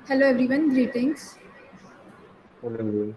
Hello everyone, greetings. Hello, everyone.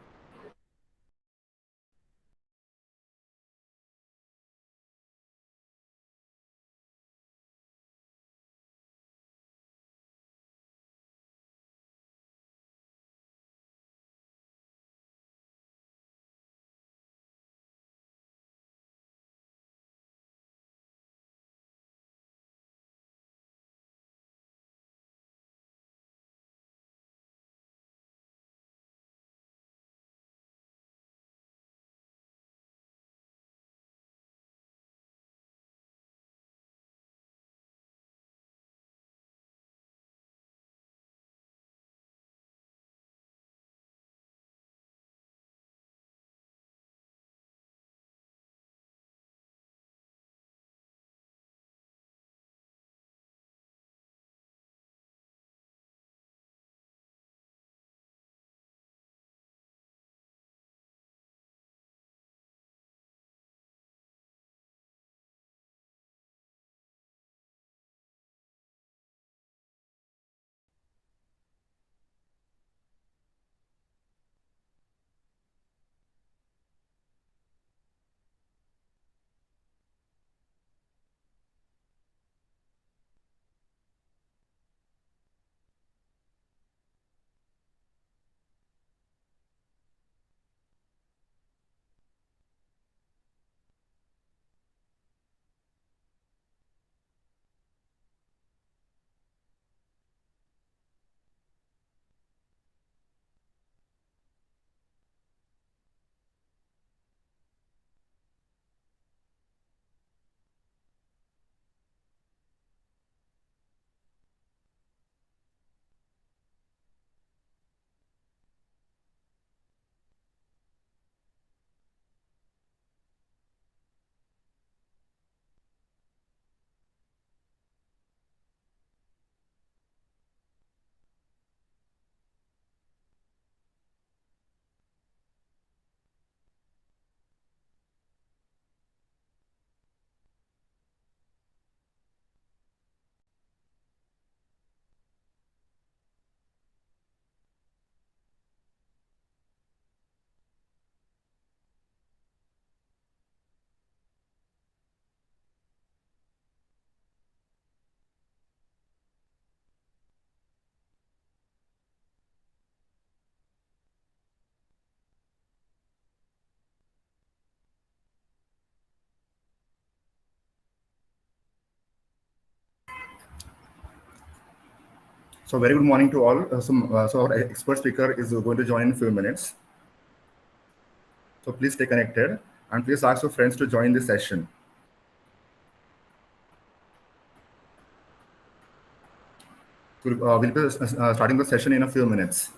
So very good morning to all. So our expert speaker is going to join in a few minutes. So please stay connected and please ask your friends to join this session. We'll be starting the session in a few minutes.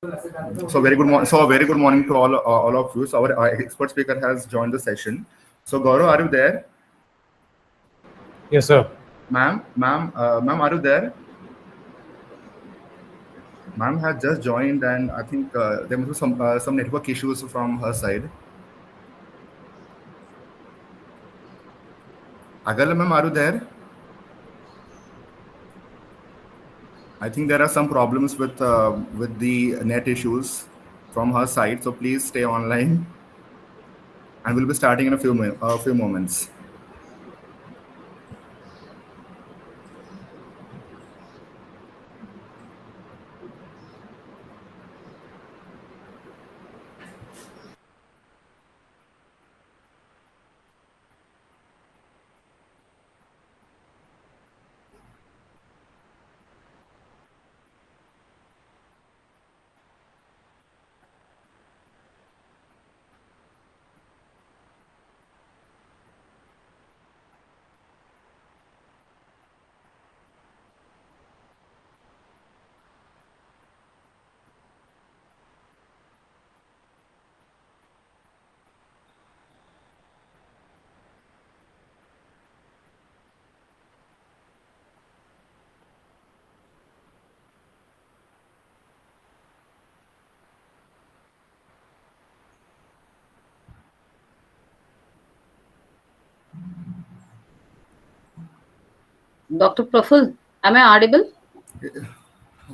So a very good morning to all of you. So our expert speaker has joined the session. So Gaurav, are you there? Yes, sir. Ma'am, are you there? Ma'am has just joined, and I think there must be some network issues from her side. Agalya, ma'am, are you there? I think there are some problems with the net issues from her side. So please stay online, and we'll be starting in a few moments. Dr. Praful, am I audible?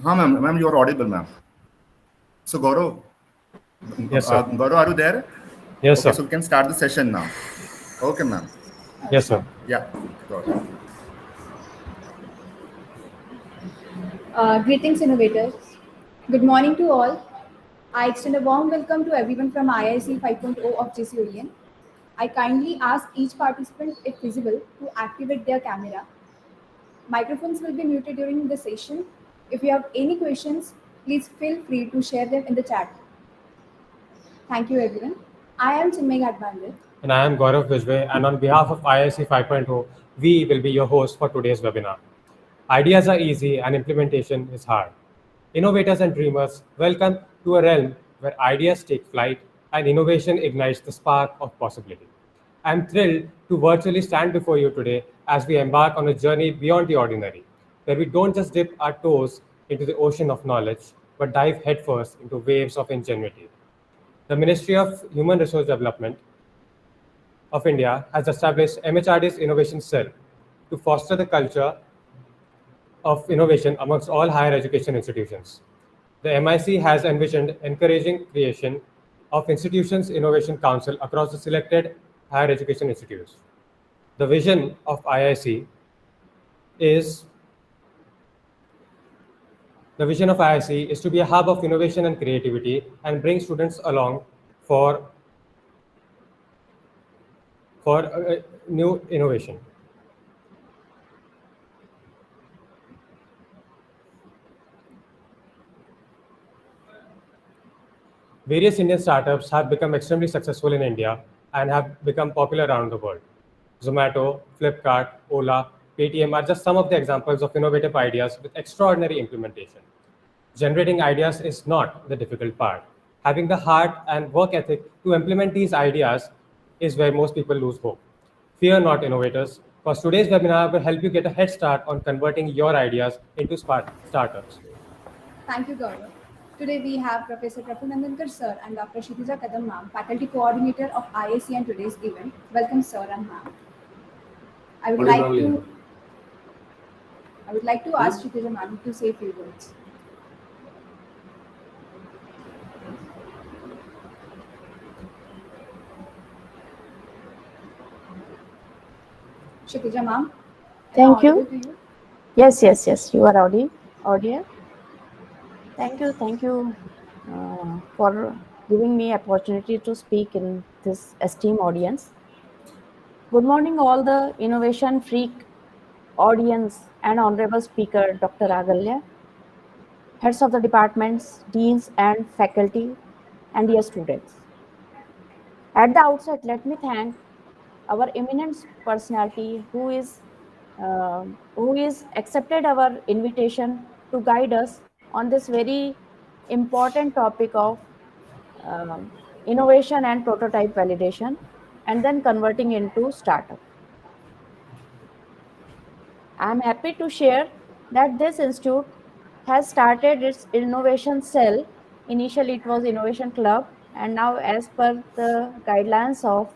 Ma'am, you are audible, ma'am. So Yes, sir. Gaurav, are you there? Yes, Okay, sir. so we can start the session now. Okay, ma'am. Yes, sir. Yeah, Gaurav. Greetings, innovators. Good morning to all. I extend a warm welcome to everyone from IIC 5.0 of GCOE. I kindly ask each participant, if feasible, to activate their camera. Microphones will be muted during the session. If you have any questions, please feel free to share them in the chat. Thank you, everyone. I am Chinmay Ghatbande. And I am Gaurav Vijay, and on behalf of IIC 5.0, we will be your host for today's webinar. Ideas are easy and implementation is hard. Innovators and dreamers, welcome to a realm where ideas take flight and innovation ignites the spark of possibility. I'm thrilled to virtually stand before you today as we embark on a journey beyond the ordinary, where we don't just dip our toes into the ocean of knowledge, but dive headfirst into waves of ingenuity. The Ministry of Human Resource Development of India has established MHRD's Innovation Cell to foster the culture of innovation amongst all higher education institutions. The MIC has envisioned encouraging creation of institutions innovation council across the selected higher education institutes. The vision of IIC is the vision of IIC is to be a hub of innovation and creativity and bring students along for new innovation. Various Indian startups have become extremely successful in India and have become popular around the world. Zomato, Flipkart, Ola, Paytm are just some of the examples of innovative ideas with extraordinary implementation. Generating ideas is not the difficult part. Having the heart and work ethic to implement these ideas is where most people lose hope. Fear not, innovators, because today's webinar will help you get a head start on converting your ideas into startups. Thank you, Gaurav. Today we have Professor Praful Nandankar sir and Dr. Kshitija Kadam ma'am, faculty coordinator of IAC and today's event. Welcome, sir and ma'am. I would like to ask Kshitija ma'am to say a few words. Kshitija ma'am, Thank you. to you. Yes. You are audio. Thank you for giving me opportunity to speak in this esteemed audience. Good morning, all the innovation freak audience and honorable speaker, Dr. Agalya, heads of the departments, deans, and faculty, and dear students. At the outset, let me thank our eminent personality who is accepted our invitation to guide us on this very important topic of innovation and prototype validation, and then converting into startup. I am happy to share that this institute has started its innovation cell. Initially, it was innovation club, and now, as per the guidelines of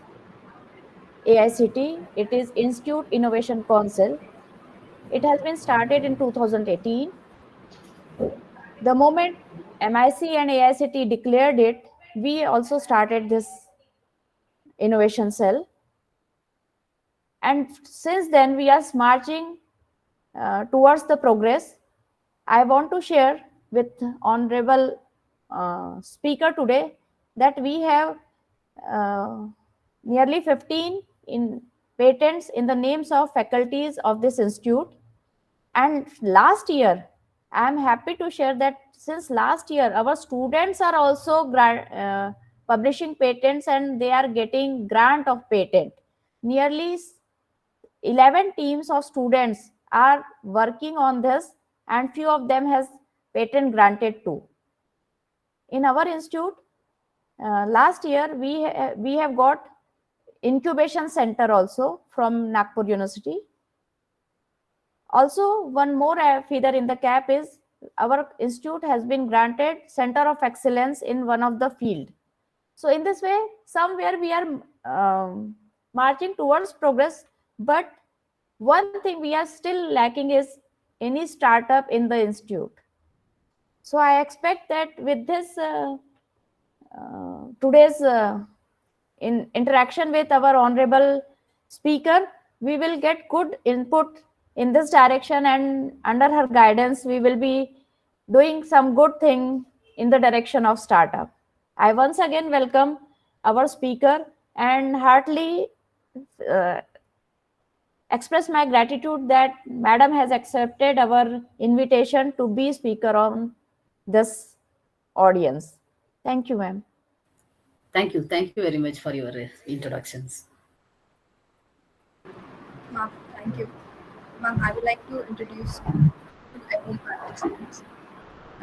AICT, it is Institute Innovation Council. It has been started in 2018. The moment MIC and AICT declared it, we also started this innovation cell. And since then, we are marching towards the progress. I want to share with honorable speaker today that we have uh, nearly 15 in patents in the names of faculties of this institute. And last year, I am happy to share that since last year, our students are also publishing patents and they are getting grant of patent. Nearly 11 teams of students are working on this, and few of them has patent granted too. In our institute, last year we have got incubation center also from Nagpur University. Also, one more feather in the cap is our institute has been granted Center of Excellence in one of the field. So in this way, somewhere we are marching towards progress, but one thing we are still lacking is any startup in the institute. So I expect that with this today's in interaction with our honorable speaker, we will get good input in this direction, and under her guidance, we will be doing some good thing in the direction of startup. I once again welcome our speaker and heartily uh, express my gratitude that Madam has accepted our invitation to be speaker on this audience. Thank you, ma'am. Thank you. Thank you very much for your introductions. Ma'am, thank you. Ma'am, I would like to introduce every participants.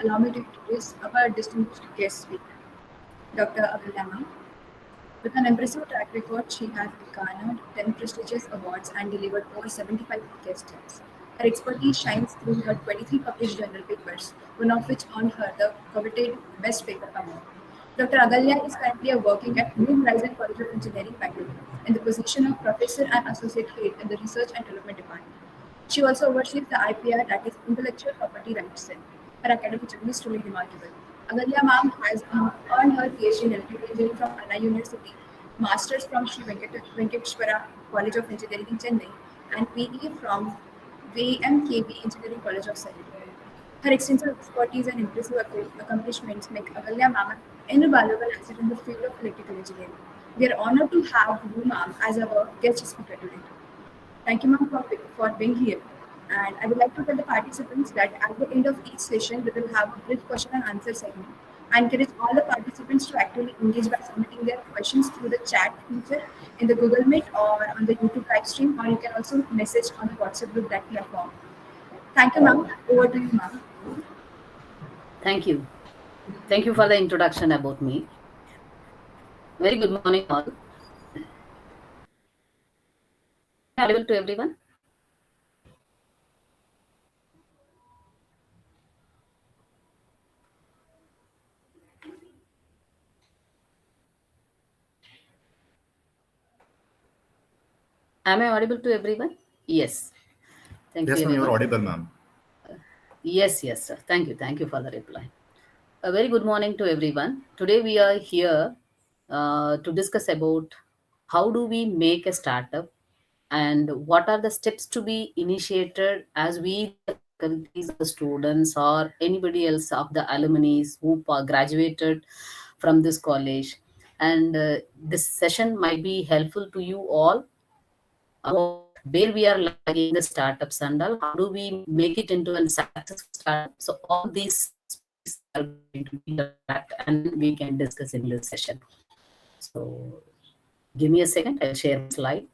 Allow me to introduce our distinguished guest speaker, Dr. Agalya ma'am. With an impressive track record, she has garnered 10 prestigious awards and delivered over 75 guest stars. Her expertise shines through her 23 published journal papers, one of which earned her the coveted Best Paper Award. Dr. Agalya is currently working at New Horizon College of Engineering, Bangalore, in the position of Professor and Associate Head in the Research and Development Department. She also oversees the IPR, that is Intellectual Property Rights Cell. Her academic journey is truly remarkable. Agalya ma'am has earned her PhD in Electrical Engineering from Anna University, Masters from Sri Venkateshwara College of Engineering in Chennai, and PE from VMKB Engineering College of Surrey. Her extensive expertise and impressive accomplishments make Agalya ma'am an invaluable asset in the field of electrical engineering. We are honored to have you, ma'am, as our guest speaker today. Thank you, ma'am, for being here. And I would like to tell the participants that at the end of each session, we will have a brief question and answer segment. I encourage all the participants to actively engage by submitting their questions through the chat feature in the Google Meet or on the YouTube live stream, or you can also message on the WhatsApp group that we have formed. Thank you, ma'am. Over to you, ma'am. Thank you. Thank you for the introduction about me. Very good morning, all. Audible to everyone? Am I audible to everyone? Yes. Thank Yes, you. ma'am, Everyone. you're audible, ma'am. Yes, yes, sir. Thank you. Thank you for the reply. A very good morning to everyone. Today we are here to discuss about how do we make a startup and what are the steps to be initiated as we, the faculties, the students, or anybody else of the alumni who graduated from this college. And this session might be helpful to you all about where we are lagging the startups and all, how do we make it into a successful startup. So all these are going to be interact and we can discuss in this session. So give me a second, I'll share a slide.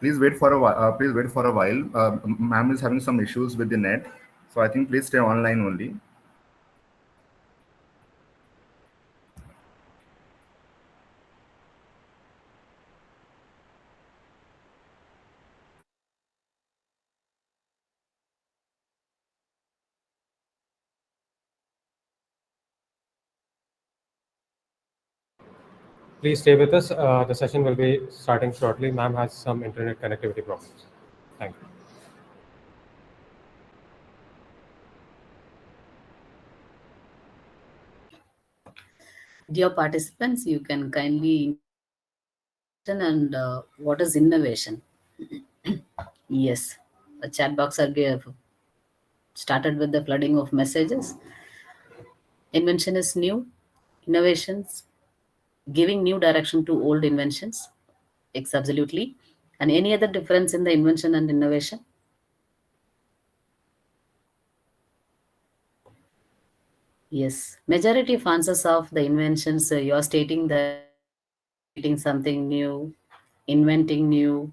Please wait for a while. Please wait for a while. Ma'am is having some issues with the net, so I think please stay online only. Please stay with us. The session will be starting shortly. Ma'am has some internet connectivity problems. Thank you. Dear participants, you can kindly and what is innovation? Yes, the chat box are started with the flooding of messages. Invention is new, innovations giving new direction to old inventions. It's absolutely. And any other difference in the invention and innovation? Yes, majority of answers of the inventions, you are stating that creating something new, inventing new,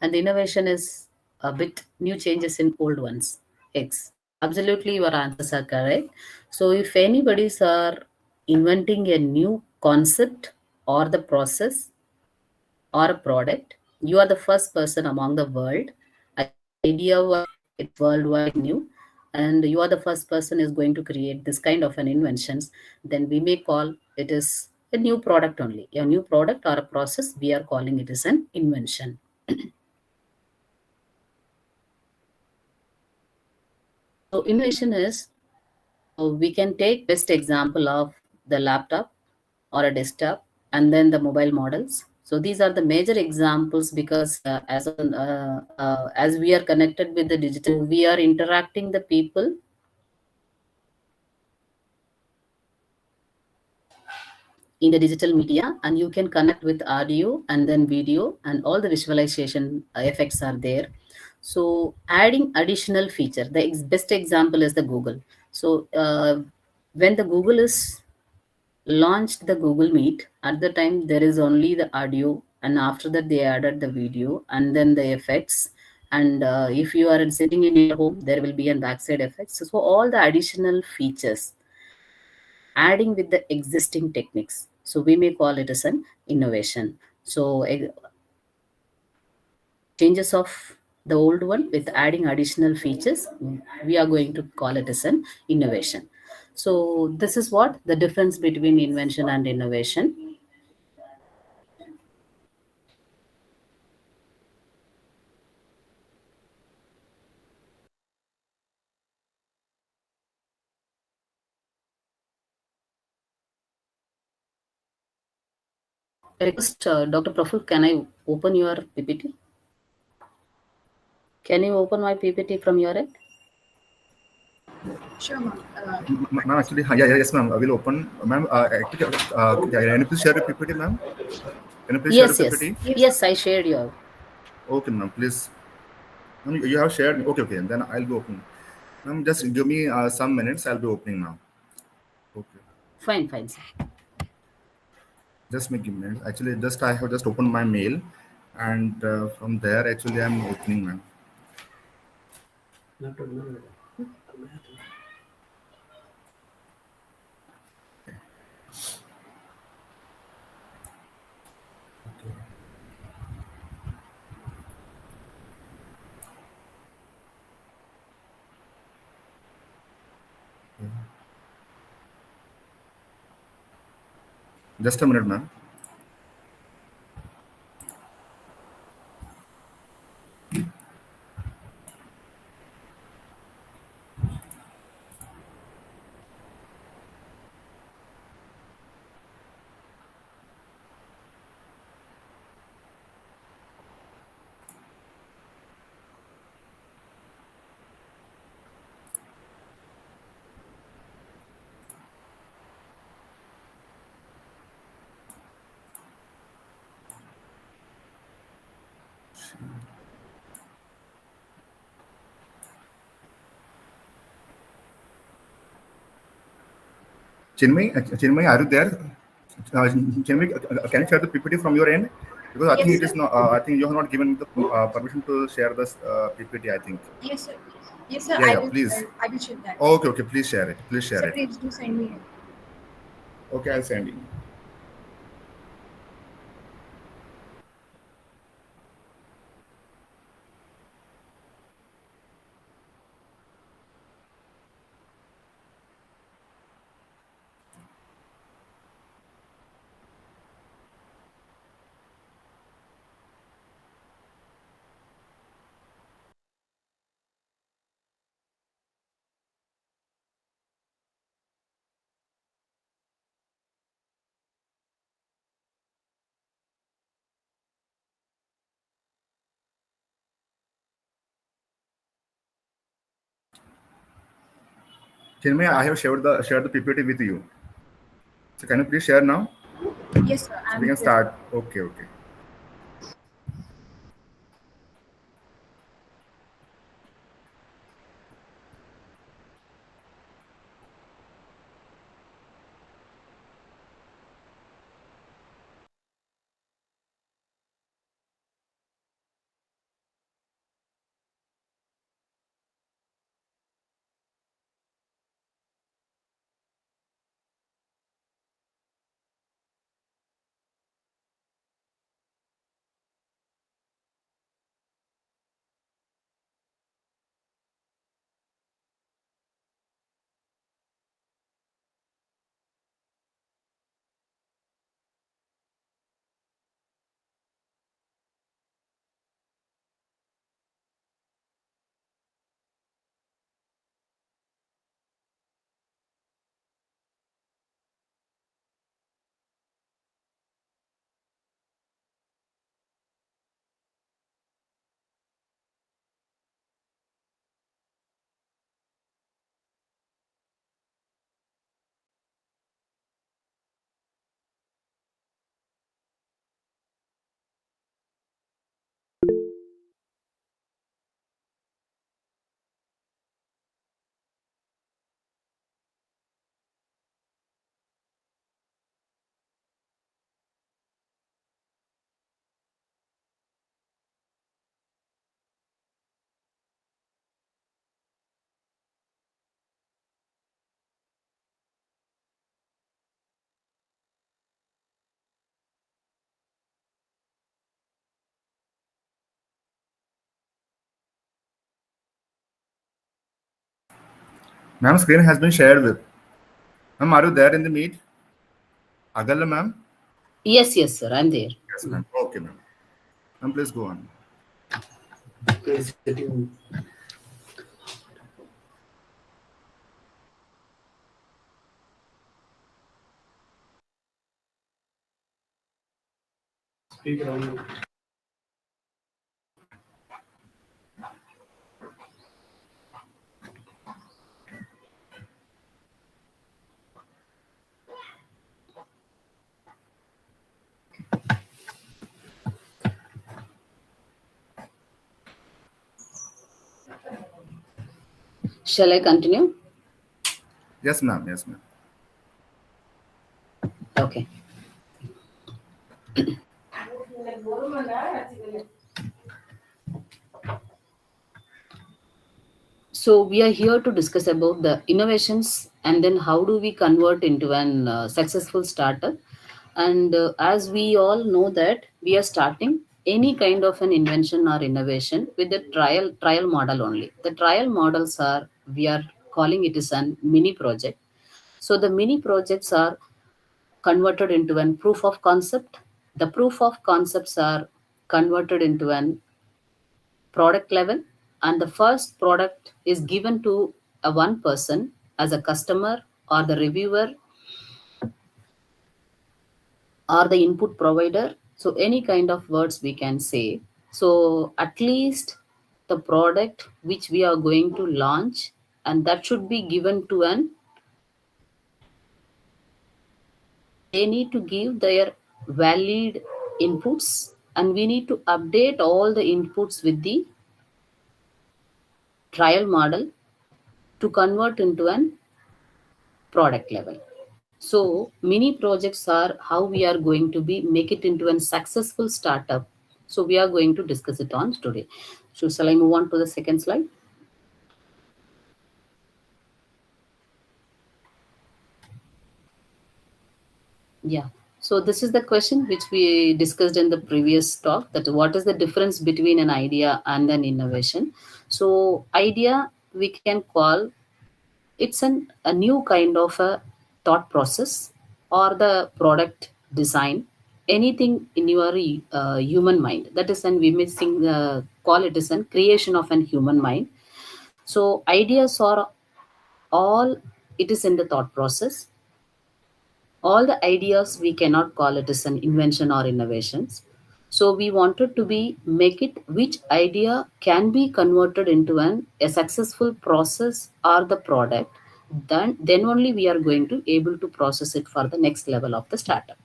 and the innovation is a bit new changes in old ones. X. Absolutely, your answers are correct. So, if anybody's are inventing a new concept or the process or a product, you are the first person among the world. Idea was it's worldwide new, and you are the first person is going to create this kind of an inventions. Then we may call it is a new product only. A new product or a process, we are calling it as an invention. So innovation is we can take best example of the laptop or a desktop and then the mobile models. So these are the major examples because as we are connected with the digital, we are interacting the people in the digital media, and you can connect with audio and then video, and all the visualization effects are there. So adding additional feature, the best example is the Google. So when the Google is launched the Google Meet, at the time there is only the audio, and after that they added the video and then the effects. And if you are sitting in your home, there will be an backside effects. So all the additional features adding with the existing techniques. So we may call it as an innovation. So changes of the old one with adding additional features, we are going to call it as an innovation. So this is what the difference between invention and innovation. I request Dr. Praful, can I open your PPT? Can you open my PPT from your end? Sure, ma'am. Ma'am, actually, yes, ma'am. I will open. Ma'am, can you please share the PPT, ma'am? Can you please Yes, share yes. the PPT? Yes, I shared your. Okay, ma'am. Please. Ma'am, you have shared. Okay, okay. Then I'll be opening. Ma'am, just give me some minutes. I'll be opening now. Okay. Fine, fine, sir. Just make a minute. Actually, I have just opened my mail, and from there, actually, I'm opening, ma'am. Just a minute, ma'am. Chinmay, are you there? Chinmay, can you share the PPT from your end? Because I think Yes, it is sir. not. I think you have not given the permission to share this PPT. I think. Yes, sir. Yes, sir. Yeah, yeah. Please. I will share that. Okay, okay. Please share it. Please share Sir, it. please do send me. Okay, I'll send you. Chinmay, I have shared the PPT with you. So can you please share now? Yes, sir. So we can start. Okay, okay. Ma'am, screen has been shared with. Ma'am, are you there in the meet? Agalya, ma'am? Yes, yes, sir. I'm there. Yes, ma'am. Okay, ma'am. Ma'am, please go on. Shall I continue? Yes, ma'am. Yes, ma'am. Okay. So we are here to discuss about the innovations and then how do we convert into an successful startup. And as we all know that we are starting any kind of an invention or innovation with the trial model only. The trial models are, we are calling it as an mini project. So the mini projects are converted into an proof of concept. The proof of concepts are converted into an product level, and the first product is given to a one person as a customer or the reviewer or the input provider. So any kind of words we can say. So at least the product which we are going to launch, and that should be given to an, they need to give their valid inputs, and we need to update all the inputs with the trial model to convert into an product level. So mini projects are how we are going to be make it into a successful startup. So we are going to discuss it on today. So shall I move on to the second slide? Yeah. So this is the question which we discussed in the previous talk, that what is the difference between an idea and an innovation. So idea we can call it's a new kind of a thought process or the product design, anything in your human mind, that is, and we may call it as a creation of an human mind. So ideas are all, it is in the thought process. All the ideas we cannot call it as an invention or innovations. So we wanted to be make it which idea can be converted into a successful process or the product. Then only we are going to able to process it for the next level of the startup.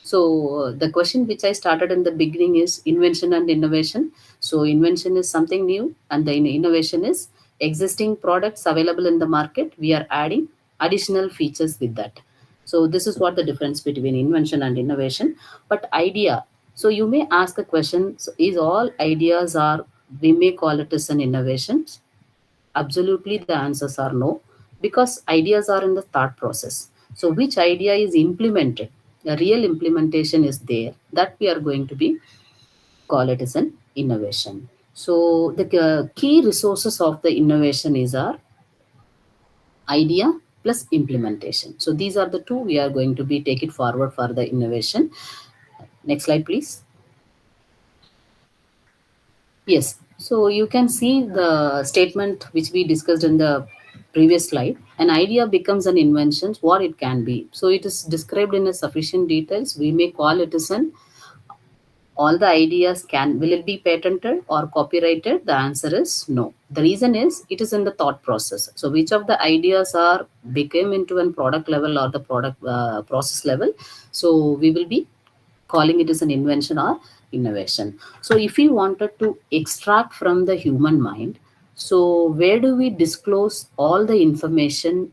So the question which I started in the beginning is invention and innovation. So invention is something new, and the innovation is existing products available in the market. We are adding additional features with that. So this is what the difference between invention and innovation. But idea. So you may ask a question: so is all ideas are, we may call it as an innovation? Absolutely, the answers are no, because ideas are in the thought process. So, which idea is implemented? The real implementation is there, that we are going to be call it as an innovation. So, the key resources of the innovation is our idea plus implementation. So, these are the two we are going to be take it forward for the innovation. Next slide, please. Yes. So you can see the statement which we discussed in the previous slide. An idea becomes an invention, what it can be. So it is described in a sufficient details. We may call it as an all the ideas can, will it be patented or copyrighted? The answer is no. The reason is it is in the thought process. So which of the ideas are became into a product level or the product process level? So we will be calling it as an invention or innovation. So if we wanted to extract from the human mind, so where do we disclose all the information?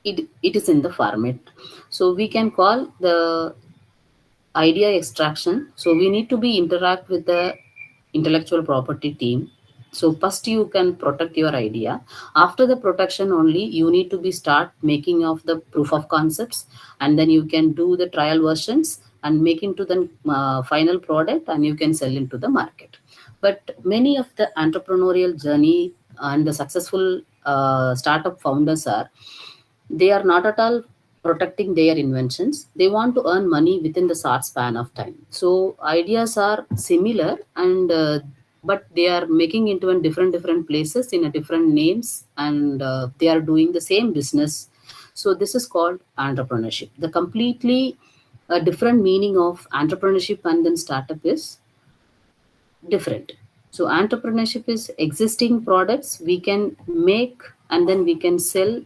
It is in the format. So we can call the idea extraction. So we need to be interact with the intellectual property team. So first you can protect your idea. After the protection only, you need to be start making of the proof of concepts, and then you can do the trial versions and make into the final product, and you can sell into the market. But many of the entrepreneurial journey and the successful startup founders are, they are not at all protecting their inventions. They want to earn money within the short span of time. So ideas are similar, and but they are making into a different places in a different names, and they are doing the same business. So this is called entrepreneurship. The completely different meaning of entrepreneurship and then startup is different. So entrepreneurship is existing products we can make and then we can sell.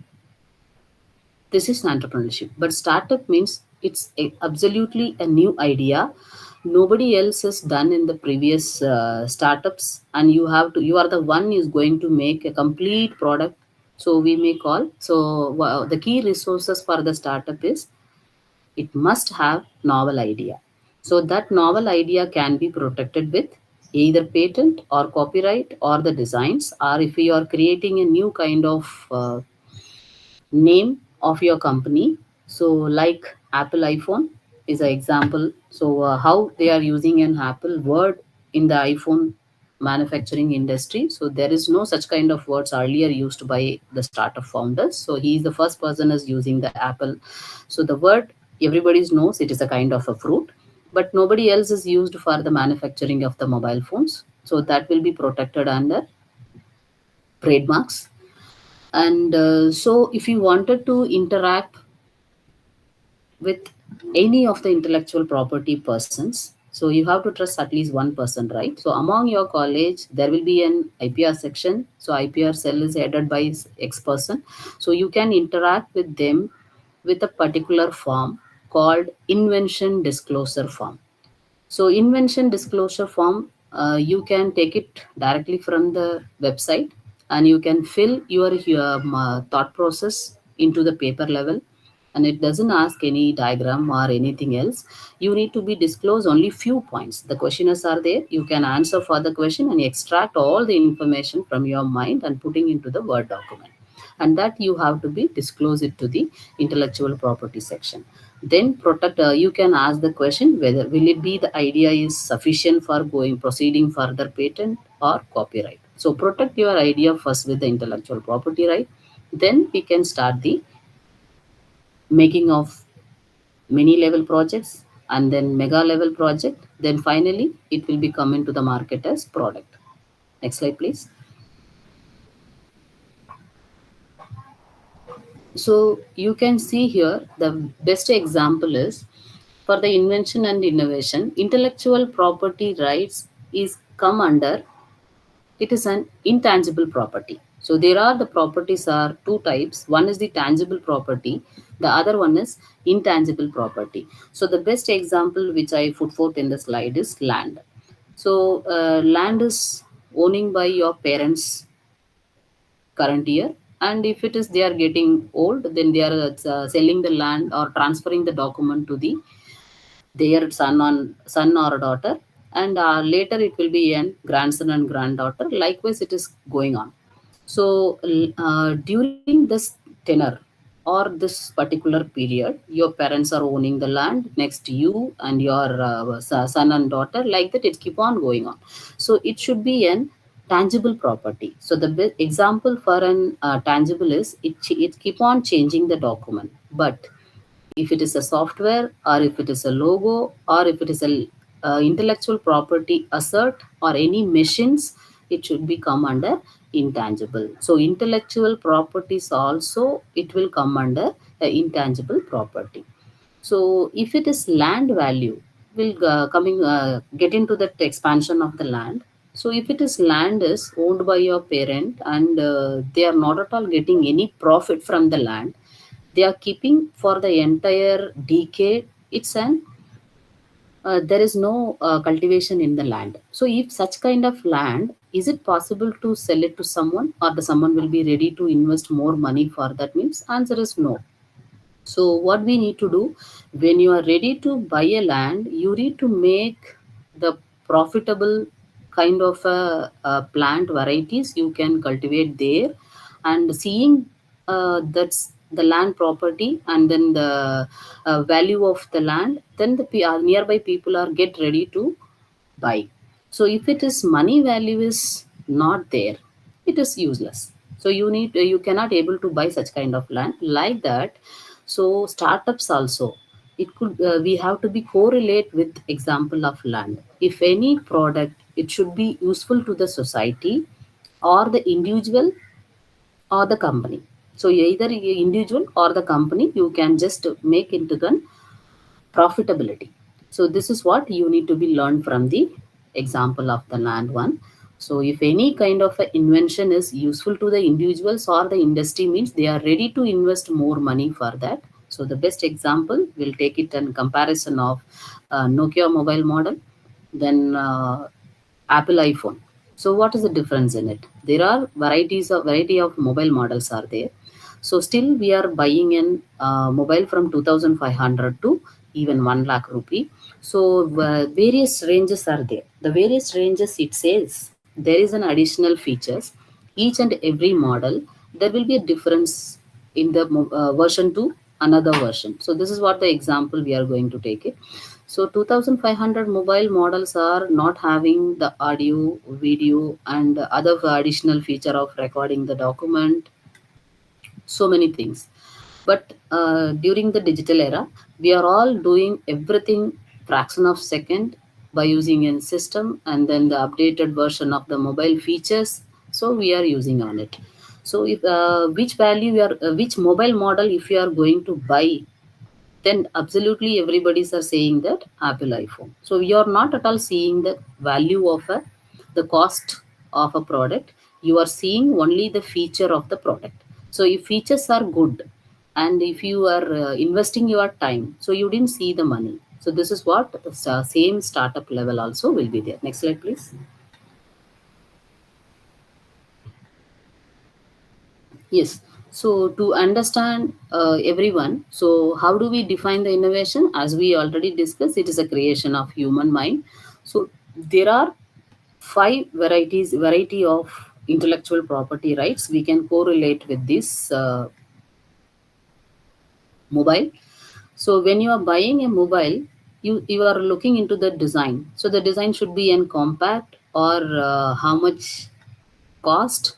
This is entrepreneurship. But startup means it's absolutely a new idea. Nobody else has done in the previous startups, and you are the one is going to make a complete product. So we may call, so the key resources for the startup is it must have novel idea. So that novel idea can be protected with either patent or copyright or the designs, or if you are creating a new kind of name of your company. So like Apple iPhone is an example. So how they are using an Apple word in the iPhone manufacturing industry. So there is no such kind of words earlier used by the startup founders. So he is the first person is using the Apple. So the word everybody knows it is a kind of a fruit, but nobody else is used for the manufacturing of the mobile phones. So that will be protected under trademarks. And so if you wanted to interact with any of the intellectual property persons, so you have to trust at least one person, right? So among your college there will be an IPR section. So IPR cell is headed by X person. So you can interact with them with a particular form called invention disclosure form. So invention disclosure form, you can take it directly from the website, and you can fill your thought process into the paper level, and it doesn't ask any diagram or anything else. You need to be disclose only few points. The questionnaires are there. You can answer for the question and extract all the information from your mind and putting into the Word document. And that you have to be disclose it to the intellectual property section. Then protect. You can ask the question whether will it be the idea is sufficient for proceeding further patent or copyright. So protect your idea first with the intellectual property right. Then we can start the making of mini level projects and then mega level project. Then finally it will be coming to the market as product. Next slide please. So you can see here the best example is for the invention and innovation, intellectual property rights is come under, it is an intangible property. So there are the properties are two types. One is the tangible property, the other one is intangible property. So the best example which I put forth in the slide is land. So land is owning by your parents current year, and if it is they are getting old, then they are selling the land or transferring the document to the their son or daughter, and later it will be an grandson and granddaughter. Likewise it is going on. So during this tenor or this particular period, your parents are owning the land next to you and your son and daughter, like that it keep on going on. So it should be an tangible property. So the example for an tangible is it keep on changing the document. But if it is a software or if it is a logo or if it is a intellectual property assert or any machines, it should be come under intangible. So intellectual properties also it will come under intangible property. So if it is land value, will get into that expansion of the land. So if it is land is owned by your parent and they are not at all getting any profit from the land, they are keeping for the entire decade. It's an there is no cultivation in the land. So if such kind of land, is it possible to sell it to someone, or the someone will be ready to invest more money for that? Means answer is no. So what we need to do, when you are ready to buy a land, you need to make the profitable kind of plant varieties you can cultivate there, and seeing that's the land property and then the value of the land, then the nearby people are get ready to buy. So if it is money value is not there, it is useless. So you cannot able to buy such kind of land like that. So startups also, it could we have to be correlate with example of land. If any product, it should be useful to the society or the individual or the company. So either individual or the company, you can just make into the profitability. So this is what you need to be learned from the example of the land one. So if any kind of a invention is useful to the individuals or the industry, means they are ready to invest more money for that. So the best example, we'll take it in comparison of Nokia mobile model, then Apple iPhone. So what is the difference in it? There are variety of mobile models are there. So still we are buying an mobile from 2,500 to even 1 lakh rupee. So various ranges are there. The various ranges, it says there is an additional features. Each and every model, there will be a difference in the version to another version. So this is what the example we are going to take it. So 2,500 mobile models are not having the audio, video, and other additional feature of recording the document. So many things. But during the digital era, we are all doing everything fraction of second by using a system and then the updated version of the mobile features. So we are using on it. So if which value you are, which mobile model if you are going to buy, then absolutely everybody's are saying that Apple iPhone. So you're not at all seeing the value of the cost of a product. You are seeing only the feature of the product. So if features are good and if you are investing your time, so you didn't see the money. So this is what same startup level also will be there. Next slide, please. Yes. So to understand everyone, so how do we define the innovation? As we already discussed, it is a creation of human mind. So there are five variety of intellectual property rights we can correlate with this mobile. So when you are buying a mobile, you are looking into the design. So the design should be in compact or how much cost,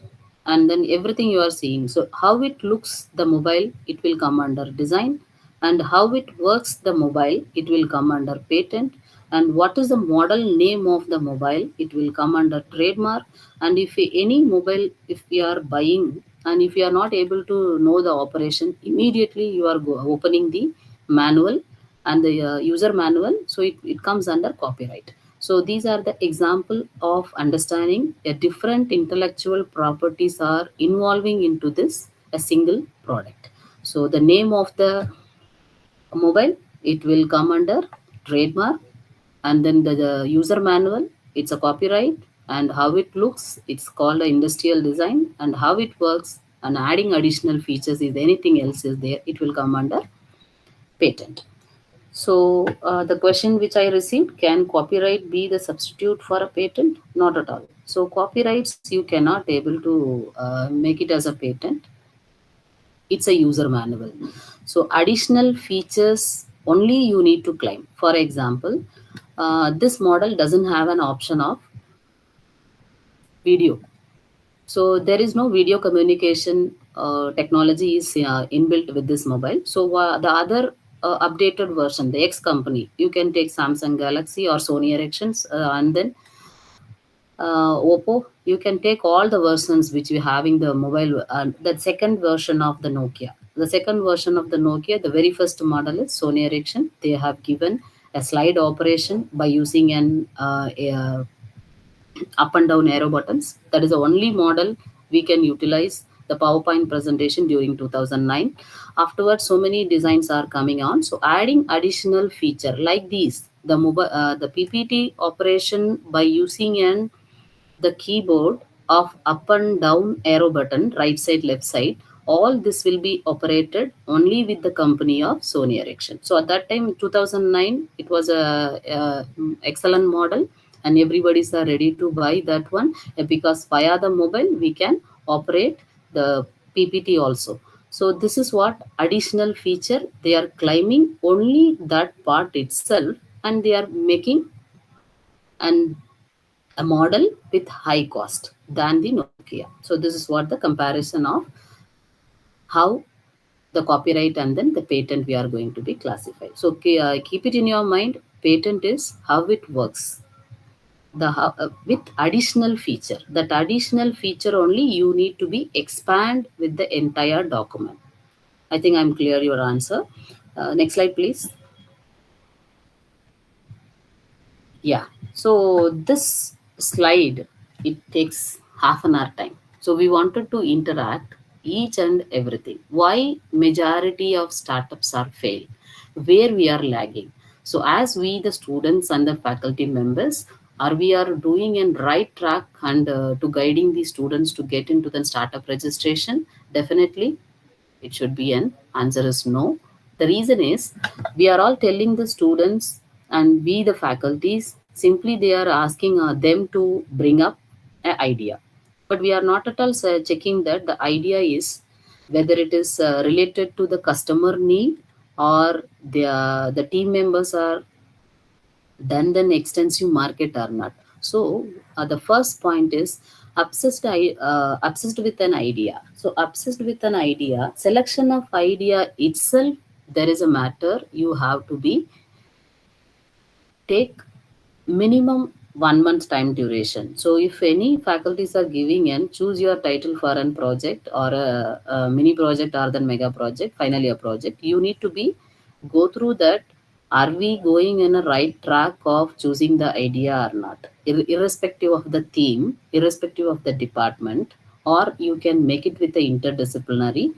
and then everything you are seeing. So how it looks the mobile, it will come under design, and how it works the mobile, it will come under patent, and what is the model name of the mobile, it will come under trademark. And if any mobile, if we are buying and if you are not able to know the operation, immediately you are opening the manual and the user manual, so it comes under copyright. So these are the example of understanding a different intellectual properties are involving into this a single product. So the name of the mobile, it will come under trademark, and then the user manual, it's a copyright, and how it looks, it's called a industrial design, and how it works and adding additional features, if anything else is there, it will come under patent. So the question which I received, can copyright be the substitute for a patent? Not at all. So copyrights, you cannot able to make it as a patent. It's a user manual. So additional features only you need to claim. For example, this model doesn't have an option of video. So there is no video communication technology is inbuilt with this mobile. So the other updated version, the X company, you can take Samsung Galaxy or Sony Ericsson's, and then Oppo. You can take all the versions which you having the mobile. The second version of the Nokia. The second version of the Nokia, the very first model is Sony Ericsson. They have given a slide operation by using an up and down arrow buttons. That is the only model we can utilize the PowerPoint presentation during 2009. Afterwards, so many designs are coming on. So adding additional feature like these, the mobile, the PPT operation by using the keyboard of up and down arrow button, right side, left side, all this will be operated only with the company of Sony Ericsson. So at that time, 2009, it was a excellent model, and everybody's are ready to buy that one because via the mobile we can operate the PPT also. So this is what additional feature they are claiming, only that part itself, and they are making an a model with high cost than the Nokia. So this is what the comparison of how the copyright and then the patent we are going to be classified. So keep it in your mind. Patent is how it works. With additional feature. That additional feature only you need to be expand with the entire document. I think I'm clear your answer. Next slide, please. Yeah. So this slide, it takes half an hour time. So we wanted to interact each and everything. Why majority of startups are fail? Where we are lagging? So as we, the students and the faculty members, are we are doing in right track and to guiding the students to get into the startup registration? Definitely it should be an answer is no. The reason is we are all telling the students and we the faculties, simply they are asking them to bring up an idea, but we are not at all checking that the idea is whether it is related to the customer need or the team members are done an extensive market or not. So the first point is obsessed with an idea. So obsessed with an idea, selection of idea itself, there is a matter you have to be take minimum 1 month time duration. So if any faculties are giving and choose your title for an project or a mini project or the mega project, finally a project, you need to be go through that. Are we going in a right track of choosing the idea or not? Irrespective of the theme, irrespective of the department, or you can make it with the interdisciplinary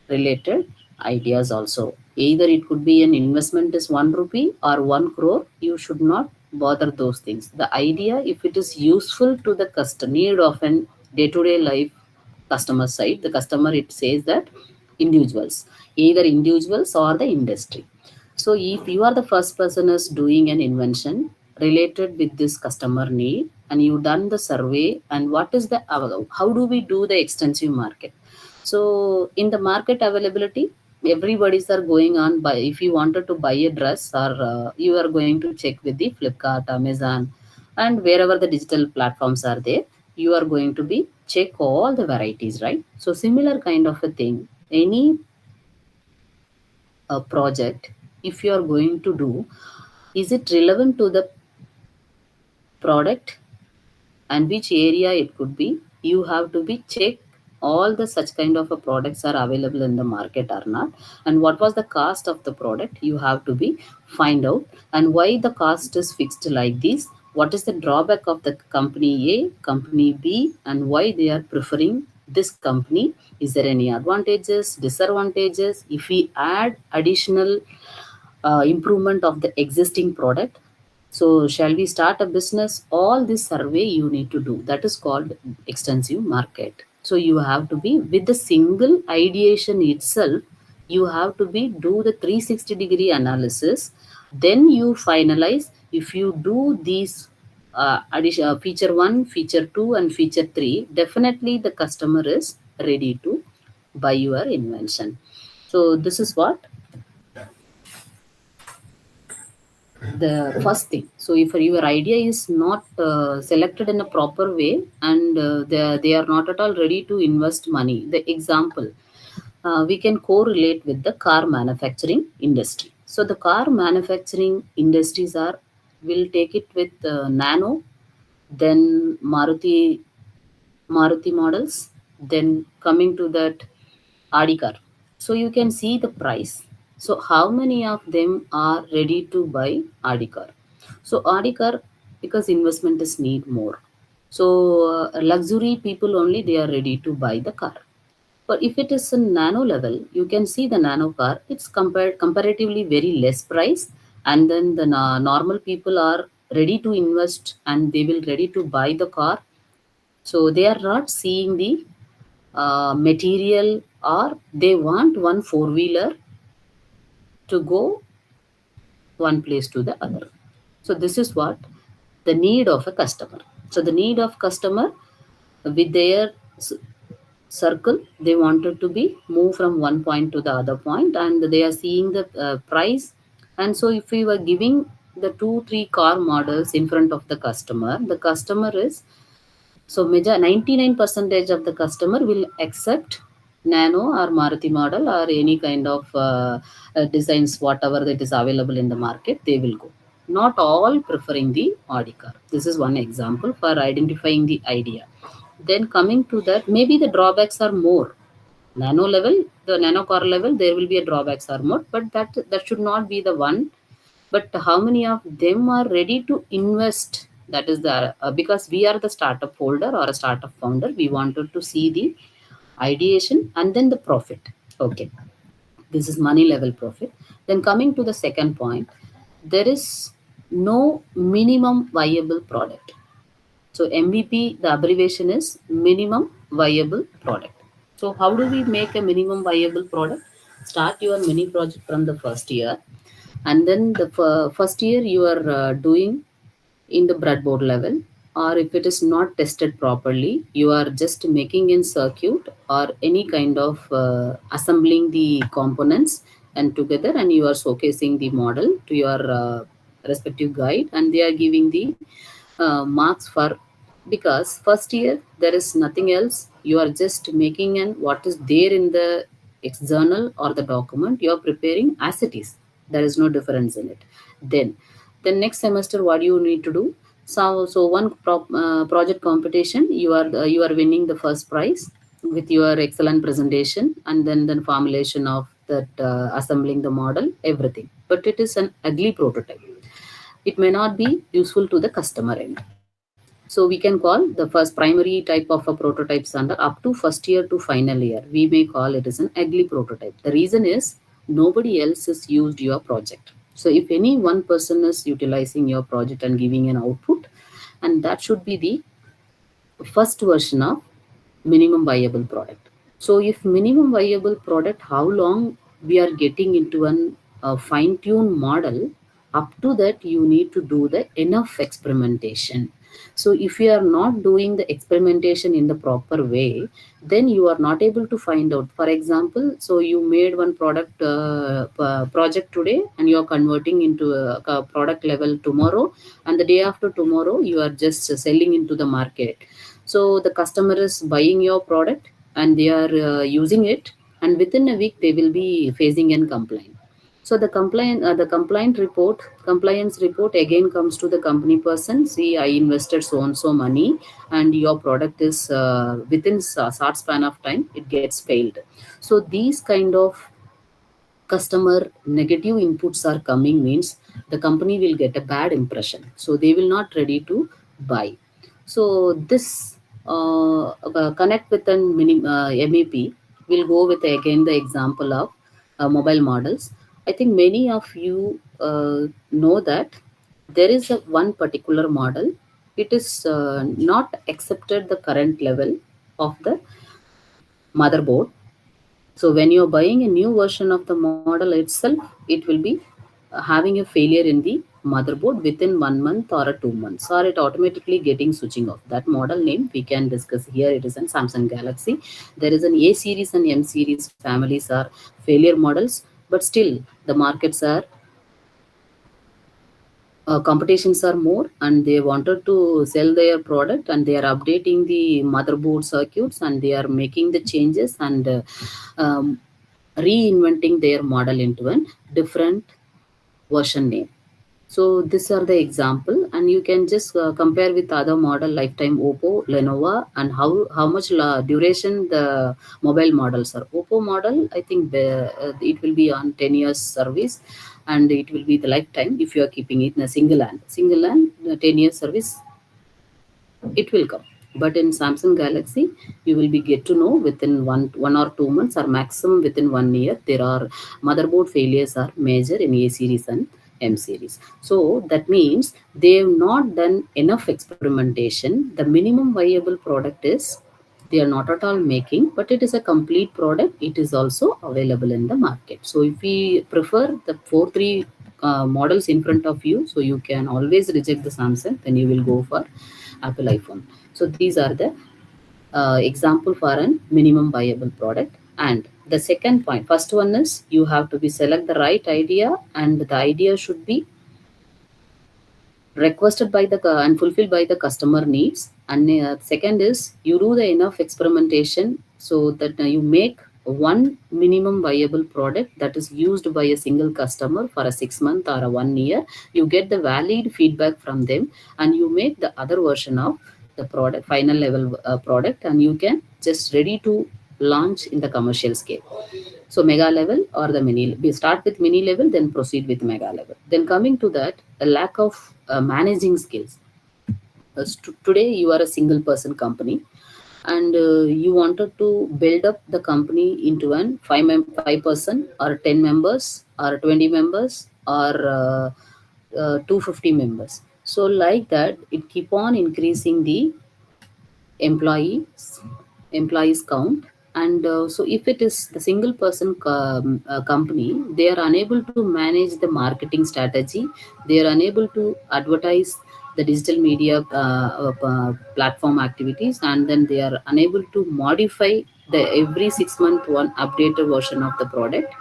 related ideas also. Either it could be an investment is 1 rupee or 1 crore. You should not bother those things. The idea, if it is useful to the customer need of an day-to-day life customer side. The customer, it says that individuals, either individuals or the industry. So if you are the first person is doing an invention related with this customer need, and you done the survey, and what is the how do we do the extensive market? So in the market availability, everybody's are going on by, if you wanted to buy a dress, or you are going to check with the Flipkart, Amazon, and wherever the digital platforms are there, you are going to be check all the varieties, right? So similar kind of a thing, any project, if you are going to do, is it relevant to the product and which area it could be? You have to be check all the such kind of a products are available in the market or not, and what was the cost of the product, you have to be find out, and why the cost is fixed like this, what is the drawback of the company A, company B, and why they are preferring this company, is there any advantages, disadvantages, if we add additional improvement of the existing product, so shall we start a business, all this survey you need to do, that is called extensive market. So you have to be with the single ideation itself, you have to be do the 360-degree analysis, then you finalize. If you do these addition, feature 1, feature 2, and feature 3, definitely the customer is ready to buy your invention. So this is what the first thing. So if your idea is not selected in a proper way, and they are not at all ready to invest money, the example, we can correlate with the car manufacturing industry. So the car manufacturing industries are, will take it with Nano, then Maruti models, then coming to that Audi car. So you can see the price. So how many of them are ready to buy Audi car? So Audi car, because investment is need more. So luxury people only, they are ready to buy the car. But if it is a nano level, you can see the nano car, it's comparatively very less price, and then the normal people are ready to invest and they will ready to buy the car. So they are not seeing the material, or they want one four-wheeler to go one place to the other. So this is what the need of a customer. So the need of customer, with their circle, they wanted to be move from one point to the other point, and they are seeing the price. And so if we were giving the 2-3 car models in front of the customer is, so major 99% of the customer will accept Nano or Maruti model, or any kind of designs, whatever that is available in the market, they will go. Not all preferring the Audi car. This is one example for identifying the idea. Then coming to that, maybe the drawbacks are more. Nano level, the nano car level, there will be a drawbacks are more, but that should not be the one. But how many of them are ready to invest? That is the because we are the startup holder or a startup founder, we wanted to see the ideation and then the profit. Okay, this is money level profit. Then coming to the second point, there is no minimum viable product. So MVP, the abbreviation is minimum viable product. So how do we make a minimum viable product? Start your mini project from the first year, and then the first year you are doing in the breadboard level, or if it is not tested properly, you are just making in circuit or any kind of assembling the components and together, and you are showcasing the model to your respective guide, and they are giving the marks for, because first year there is nothing else, you are just making and what is there in the external or the document you are preparing as it is, there is no difference in it. Then the next semester what you need to do, so one project competition, you are winning the first prize with your excellent presentation, and then the formulation of that assembling the model, everything, but it is an ugly prototype, it may not be useful to the customer end. So we can call the first primary type of a prototypes under up to first year to final year, we may call it as an ugly prototype. The reason is nobody else has used your project. So if any one person is utilizing your project and giving an output, and that should be the first version of minimum viable product. So if minimum viable product, how long we are getting into an fine-tuned model, up to that you need to do the enough experimentation. So if you are not doing the experimentation in the proper way, then you are not able to find out. For example, so you made one product project today, and you are converting into a product level tomorrow, and the day after tomorrow you are just selling into the market. So the customer is buying your product and they are using it, and within a week they will be facing a complaint. So the compliance report again comes to the company person. See, I invested so and so money, and your product is within a short span of time it gets failed. So these kind of customer negative inputs are coming means the company will get a bad impression, so they will not ready to buy. So this connect with an map, will go with again the example of mobile models. I think many of you know that there is a one particular model, it is not accepted the current level of the motherboard. So when you're buying a new version of the model itself, it will be having a failure in the motherboard within 1 month or 2 months, or it automatically getting switching off. That model name we can discuss here. It is in Samsung Galaxy. There is an A series and M series families are failure models, but still the markets are competitions are more, and they wanted to sell their product, and they are updating the motherboard circuits, and they are making the changes, and reinventing their model into a different version name. So these are the example, and you can just compare with other model lifetime Oppo, Lenovo, and how much duration the mobile models are. Oppo model, I think it will be on 10 years service, and it will be the lifetime if you are keeping it in a single hand 10 years service it will come. But in Samsung Galaxy, you will be get to know within one or 2 months, or maximum within 1 year, there are motherboard failures are major in A series and M series. So that means they have not done enough experimentation. The minimum viable product is they are not at all making, but it is a complete product, it is also available in the market. So if we prefer the 4 3 models in front of you, so you can always reject the Samsung, then you will go for Apple iPhone. So these are the example for a minimum viable product. And the second point, first one is you have to be select the right idea, and the idea should be requested by the and fulfilled by the customer needs. And second is you do the enough experimentation, so that you make one minimum viable product that is used by a single customer for a 6 month or a 1 year. You get the valid feedback from them, and you make the other version of the product, final level product, and you can just ready to launch in the commercial scale. So mega level or the mini, we start with mini level, then proceed with mega level. Then coming to that, a lack of managing skills. Today you are a single person company, and you wanted to build up the company into an 5 person or 10 members or 20 members or 250 members. So like that, it keep on increasing the employees employees count. And so if it is the single person company, they are unable to manage the marketing strategy, they are unable to advertise the digital media platform activities, and then they are unable to modify the every 6 month one updated version of the product.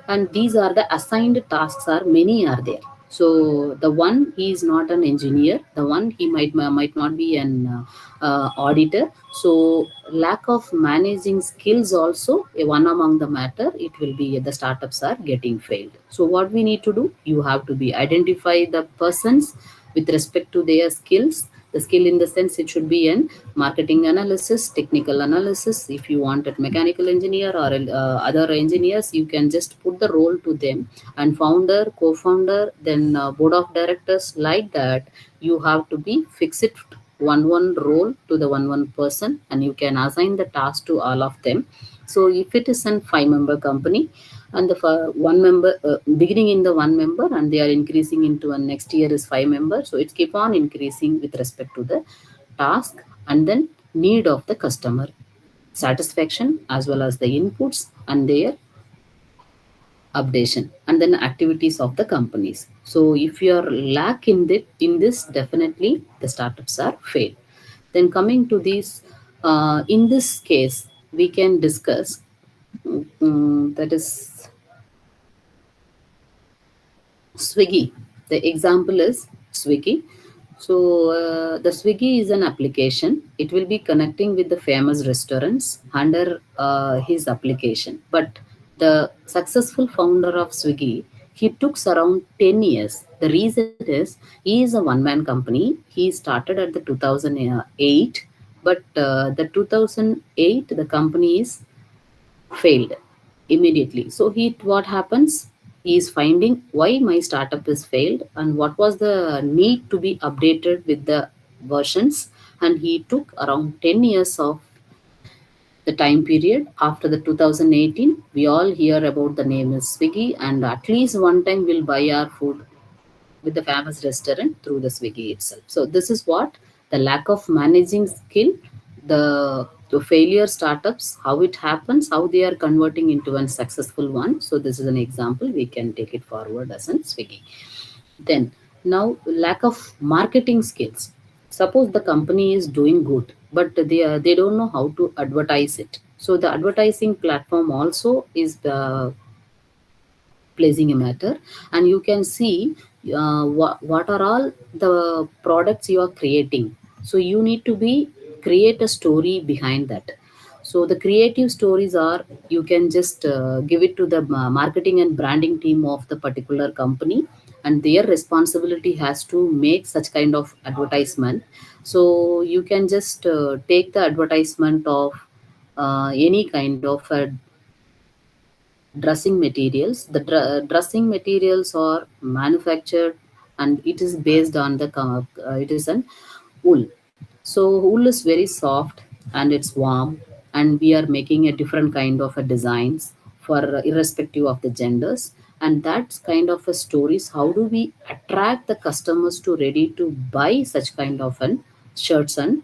And these are the assigned tasks are many are there. So the one he is not an engineer, the one he might not be an auditor. So lack of managing skills also one among the matter, it will be the startups are getting failed. So what we need to do, you have to be identify the persons with respect to their skills. The skill in the sense, it should be in marketing analysis, technical analysis. If you want a mechanical engineer or other engineers, you can just put the role to them, and founder, co-founder, then board of directors, like that. You have to be fixed one role to the one person, and you can assign the task to all of them. So if it is a 5 member company, and the one member beginning in the one member, and they are increasing into a next year is 5 members, so it keep on increasing with respect to the task and then need of the customer satisfaction as well as the inputs and their updation and then activities of the companies. So if you are lack in this, definitely the startups are fail. Then coming to this, in this case, we can discuss that is Swiggy. The example is Swiggy. So the Swiggy is an application. It will be connecting with the famous restaurants under his application. But the successful founder of Swiggy, he took around 10 years. The reason is he is a one-man company. He started at the 2008, but the 2008 the company is failed immediately. So he what happens? He is finding why my startup is failed and what was the need to be updated with the versions. And he took around 10 years of the time period after the 2018. We all hear about the name is Swiggy, and at least one time we'll buy our food with the famous restaurant through the Swiggy itself. So this is what the lack of managing skill, the failure startups, how it happens, how they are converting into a successful one. So this is an example. We can take it forward as in Swiggy. Then now lack of marketing skills. Suppose the company is doing good, but they don't know how to advertise it. So the advertising platform also is the placing a matter, and you can see what are all the products you are creating. So you need to be create a story behind that. So the creative stories are, you can just give it to the marketing and branding team of the particular company, and their responsibility has to make such kind of advertisement. So you can just take the advertisement of any kind of dressing materials. The dressing materials are manufactured, and it is based on the it is an wool. So wool is very soft and it's warm, and we are making a different kind of a designs for irrespective of the genders. And that's kind of a stories. How do we attract the customers to ready to buy such kind of an shirts and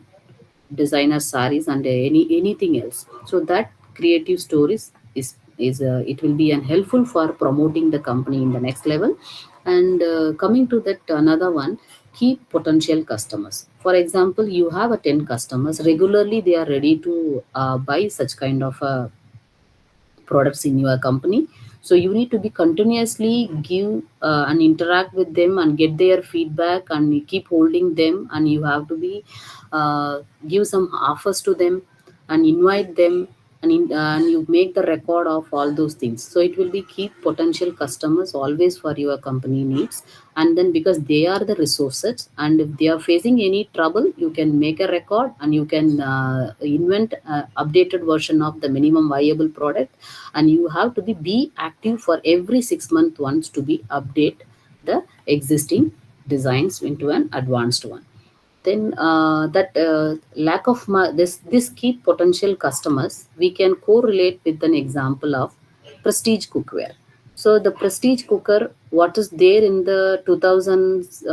designer saris and anything else? So that creative stories is it will be an helpful for promoting the company in the next level. And coming to that another one, key potential customers. For example, you have a 10 customers regularly, they are ready to buy such kind of products in your company. So you need to be continuously give and interact with them and get their feedback, and you keep holding them, and you have to be give some offers to them and invite them, and you make the record of all those things. So it will be keep potential customers always for your company needs. And then because they are the resources, and if they are facing any trouble, you can make a record and you can invent updated version of the minimum viable product. And you have to be active for every 6 months once to be update the existing designs into an advanced one. Then that lack of this key potential customers, we can correlate with an example of prestige cookware. So the prestige cooker, what is there in the 2000s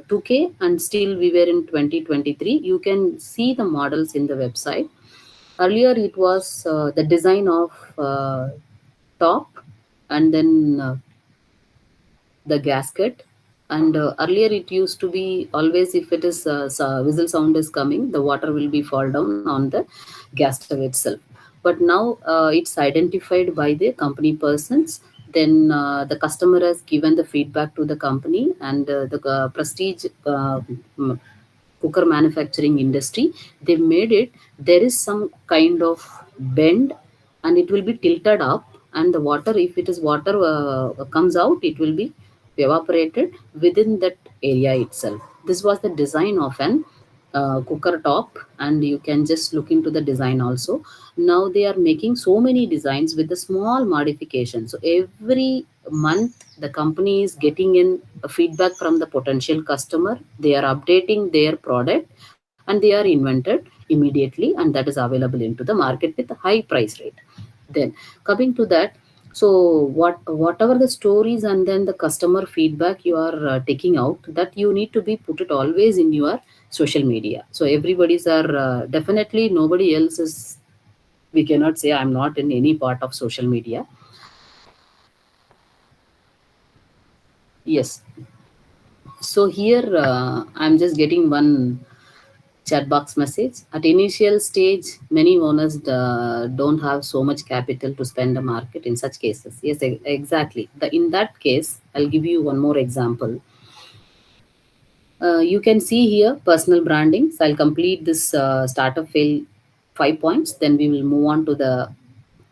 2K, and still we were in 2023. You can see the models in the website. Earlier it was the design of top, and then the gasket. And earlier it used to be always, if it is whistle sound is coming, the water will be fall down on the gas stove itself. But now it's identified by the company persons. Then the customer has given the feedback to the company, and the prestige cooker manufacturing industry, they made it, there is some kind of bend, and it will be tilted up, and the water, if it is water comes out, it will be evaporated within that area itself. This was the design of an cooker top, and you can just look into the design also. Now they are making so many designs with the small modifications. So every month the company is getting in a feedback from the potential customer, they are updating their product, and they are invented immediately, and that is available into the market with a high price rate. Then coming to that, so whatever the stories and then the customer feedback you are taking out, that you need to be put it always in your social media. So everybody's are definitely nobody else is We cannot say I'm not in any part of social media. Yes. So here I'm just getting one chat box message. At initial stage, many owners don't have so much capital to spend the market in such cases. Yes, exactly. In that case, I'll give you one more example. You can see here personal branding. So I'll complete this startup fail 5 points. Then we will move on to the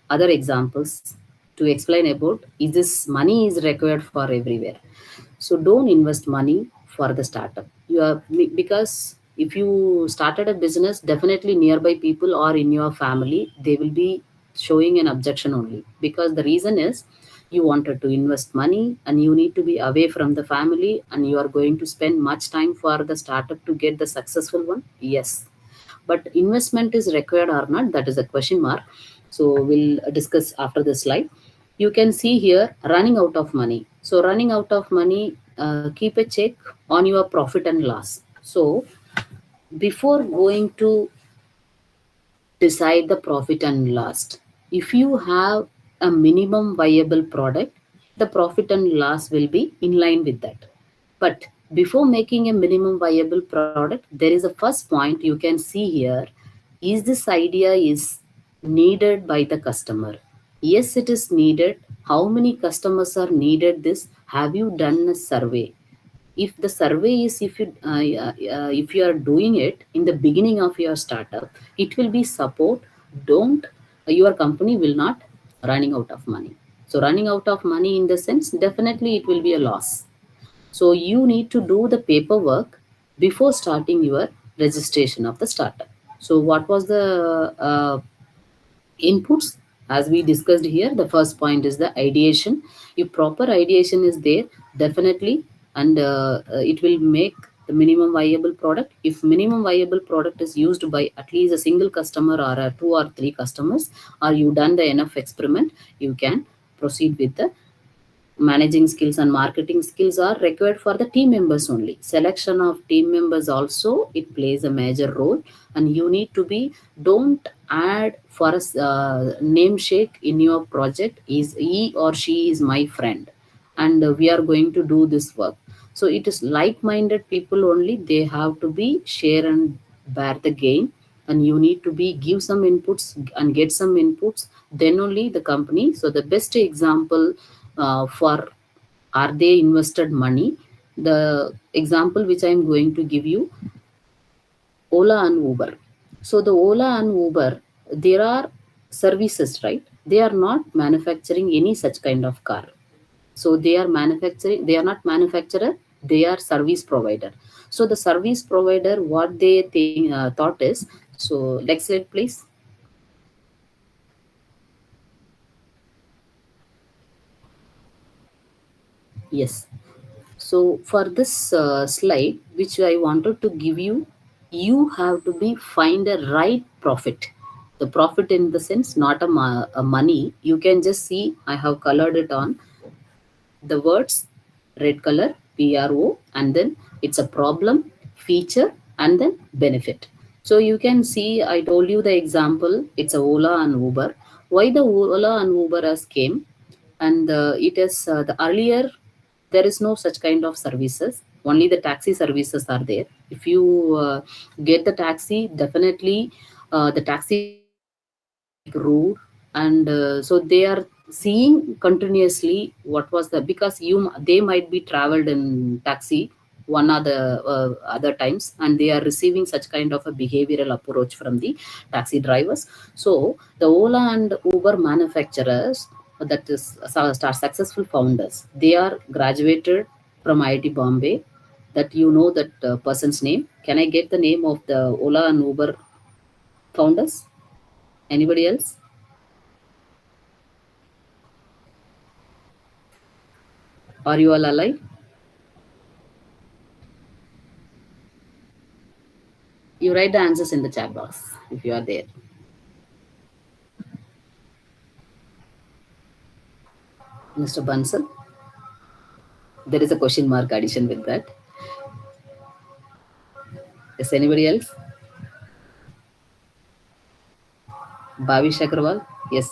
other examples to explain about is this money is required for everywhere. So don't invest money for the startup. Because if you started a business, definitely nearby people or in your family, they will be showing an objection only, because the reason is you wanted to invest money and you need to be away from the family and you are going to spend much time for the startup to get the successful one. Yes, but investment is required or not, that is a question mark. So we'll discuss after this slide. You can see here running out of money. So running out of money, keep a check on your profit and loss. So before going to decide the profit and loss, if you have a minimum viable product, the profit and loss will be in line with that. But before making a minimum viable product, there is a first point you can see here. Is this idea is needed by the customer? Yes, it is needed. How many customers are needed this? Have you done a survey? If the survey is, if you are doing it in the beginning of your startup, it will be support. Don't Your company will not running out of money. So running out of money in the sense, definitely it will be a loss. So you need to do the paperwork before starting your registration of the startup. So what was the inputs? As we discussed here, the first point is the ideation. If proper ideation is there, definitely, and it will make the minimum viable product. If minimum viable product is used by at least a single customer or two or three customers, or you done the enough experiment, you can proceed with the managing skills. And marketing skills are required for the team members only. Selection of team members also, it plays a major role. And you need to be, don't add for a name shake in your project is he or she is my friend and we are going to do this work. So it is like-minded people only, they have to be share and bear the gain. And you need to be give some inputs and get some inputs, then only the company. So the best example for are they invested money, the example which I am going to give you, Ola and Uber. So the Ola and Uber, there are services, right? They are not manufacturing any such kind of car. So they are manufacturing, they are not manufacturer, they are service provider. So the service provider, what they thought is, so next slide please. Yes. So for this slide, which I wanted to give you, you have to be find a right profit. The profit in the sense, not a money. You can just see I have colored it on the words red color PRO, and then it's a problem, feature, and then benefit. So you can see I told you the example. It's a Ola and Uber. Why the Ola and Uber has came, and it is the earlier there is no such kind of services, only the taxi services are there. If you get the taxi, definitely the taxi driver will be like rude. And so they are seeing continuously what was the, because they might be traveled in taxi one other other times, and they are receiving such kind of a behavioral approach from the taxi drivers. So the Ola and Uber manufacturers, that is successful founders, they are graduated from IIT Bombay. That you know that person's name. Can I get the name of the Ola and Uber founders? Anybody else? Are you all alive? You write the answers in the chat box if you are there. Mr. Bansal, there is a question mark addition with that. Is anybody else? Bhavish Agrawal? Yes.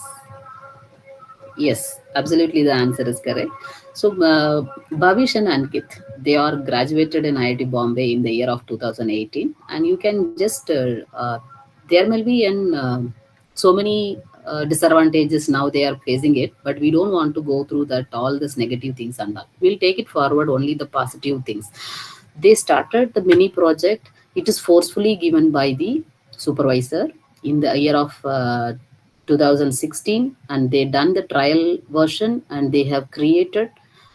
Yes, absolutely. The answer is correct. So, Bhavish and Ankit, they are graduated in IIT Bombay in the year of 2018, and you can just there may be so many disadvantages now they are facing it, but we don't want to go through that all this negative things and all. We'll take it forward only the positive things. They started the mini project. It is forcefully given by the supervisor in the year of 2016, and they done the trial version and they have created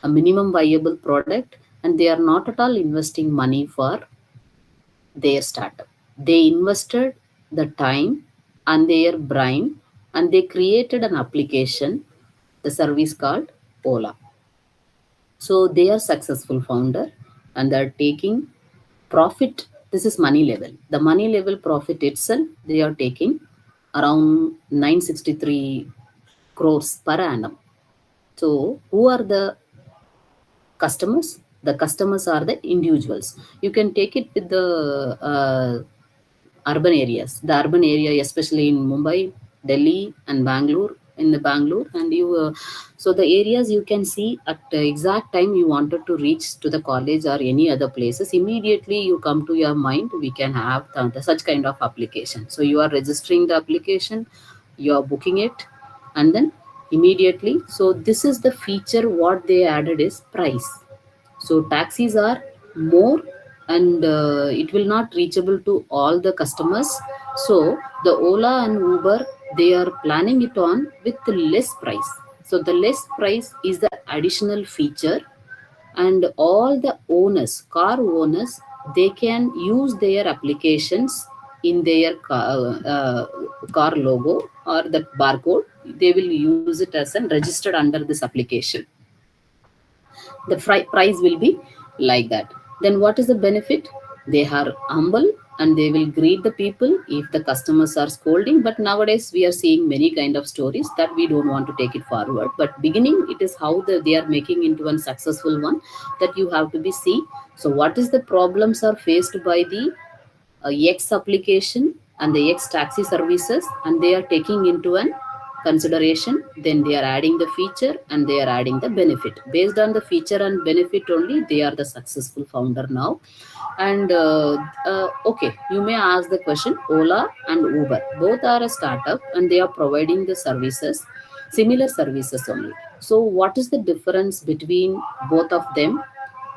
a minimum viable product, and they are not at all investing money for their startup. They invested the time and their brain, and they created an application, the service called Ola. So they are successful founder, and they're taking profit. This is money level. The money level profit itself, they are taking around 963 crores per annum. So who are the customers? The customers are the individuals. You can take it with the urban areas. The urban area, especially in Mumbai, Delhi, and Bangalore. In the Bangalore, and you, so the areas you can see at the exact time you wanted to reach to the college or any other places. Immediately you come to your mind. We can have such kind of application. So you are registering the application, you are booking it, and then immediately. So this is the feature. What they added is price. So taxis are more, and it will not reachable to all the customers. So the Ola and Uber, they are planning it on with less price. So the less price is the additional feature, and all the owners, car owners, they can use their applications in their car logo or the barcode. They will use it as an registered under this application. The price will be like that. Then what is the benefit? They are humble and they will greet the people if the customers are scolding. But nowadays we are seeing many kind of stories that we don't want to take it forward. But beginning, it is how they are making into one successful one, that you have to be see. So what is the problems are faced by the X application and the X taxi services, and they are taking into an consideration. Then they are adding the feature and they are adding the benefit. Based on the feature and benefit only, they are the successful founder now. And okay, you may ask the question, Ola and Uber both are a startup and they are providing the services, similar services only. So what is the difference between both of them?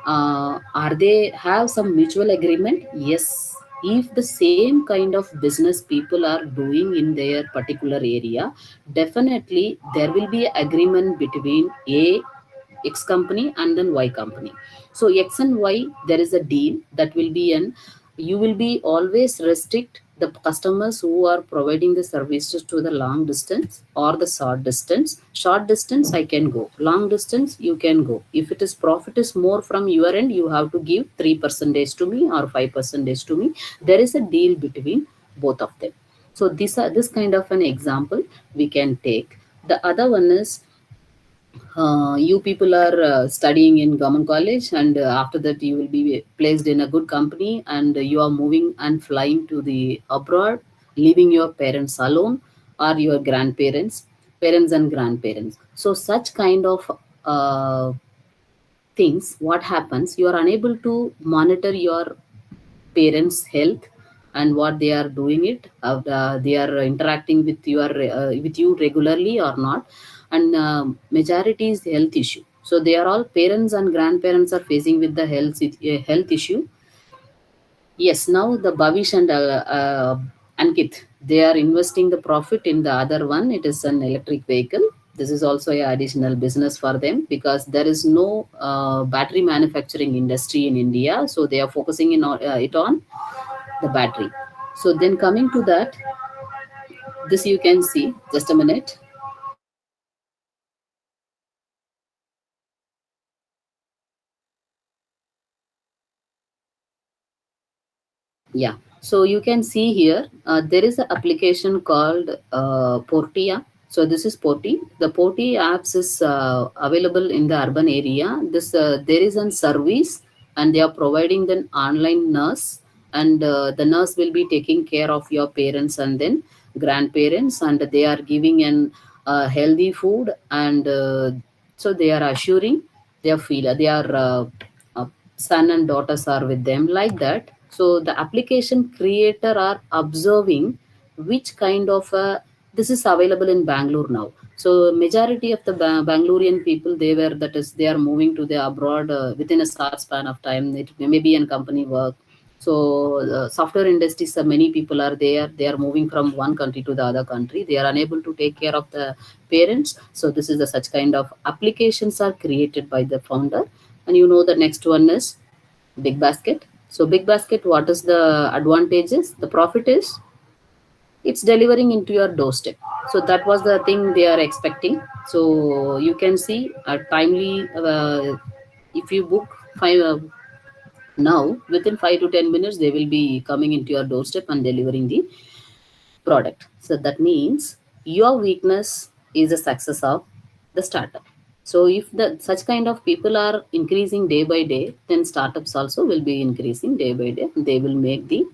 Are they have some mutual agreement? Yes. If the same kind of business people are doing in their particular area, definitely there will be agreement between a X company and then Y company. So X and Y, there is a deal that will be an, you will be always restrict the customers who are providing the services to the long distance or the short distance. Short distance I can go, long distance you can go. If it is profit is more from your end, you have to give 3% to me or 5% to me. There is a deal between both of them. So this kind of an example we can take. The other one is, you people are studying in government college, and after that you will be placed in a good company, and you are moving and flying to the abroad, leaving your parents alone, or your parents and grandparents. So such kind of things, what happens, you are unable to monitor your parents health and what they are doing it, they are interacting with you regularly or not. And majority is health issue. So they are all parents and grandparents are facing with the health issue. Yes, now the Bhavish and Ankit, they are investing the profit in the other one. It is an electric vehicle. This is also a additional business for them, because there is no battery manufacturing industry in India. So they are focusing it on the battery. So then coming to that, this you can see, just a minute. Yeah, so you can see here, there is an application called Portia. So this is Porti. The Porti apps is available in the urban area. There is a service, and they are providing an online nurse, and the nurse will be taking care of your parents, and then grandparents, and they are giving an healthy food, and so they are assuring their son and daughters are with them, like that. So the application creator are observing which kind of this is available in Bangalore now. So majority of the Bangalorean people, they are moving to the abroad within a short span of time. It may be in company work. So software industries, many people are there. They are moving from one country to the other country. They are unable to take care of the parents. So this is the such kind of applications are created by the founder. And the next one is Big Basket. So Big Basket, what is the advantages? The profit is it's delivering into your doorstep. So that was the thing they are expecting. So you can see a timely, if you book five now, within 5 to 10 minutes they will be coming into your doorstep and delivering the product. So that means your weakness is a success of the startup. So if the such kind of people are increasing day by day, then startups also will be increasing day by day. They will make the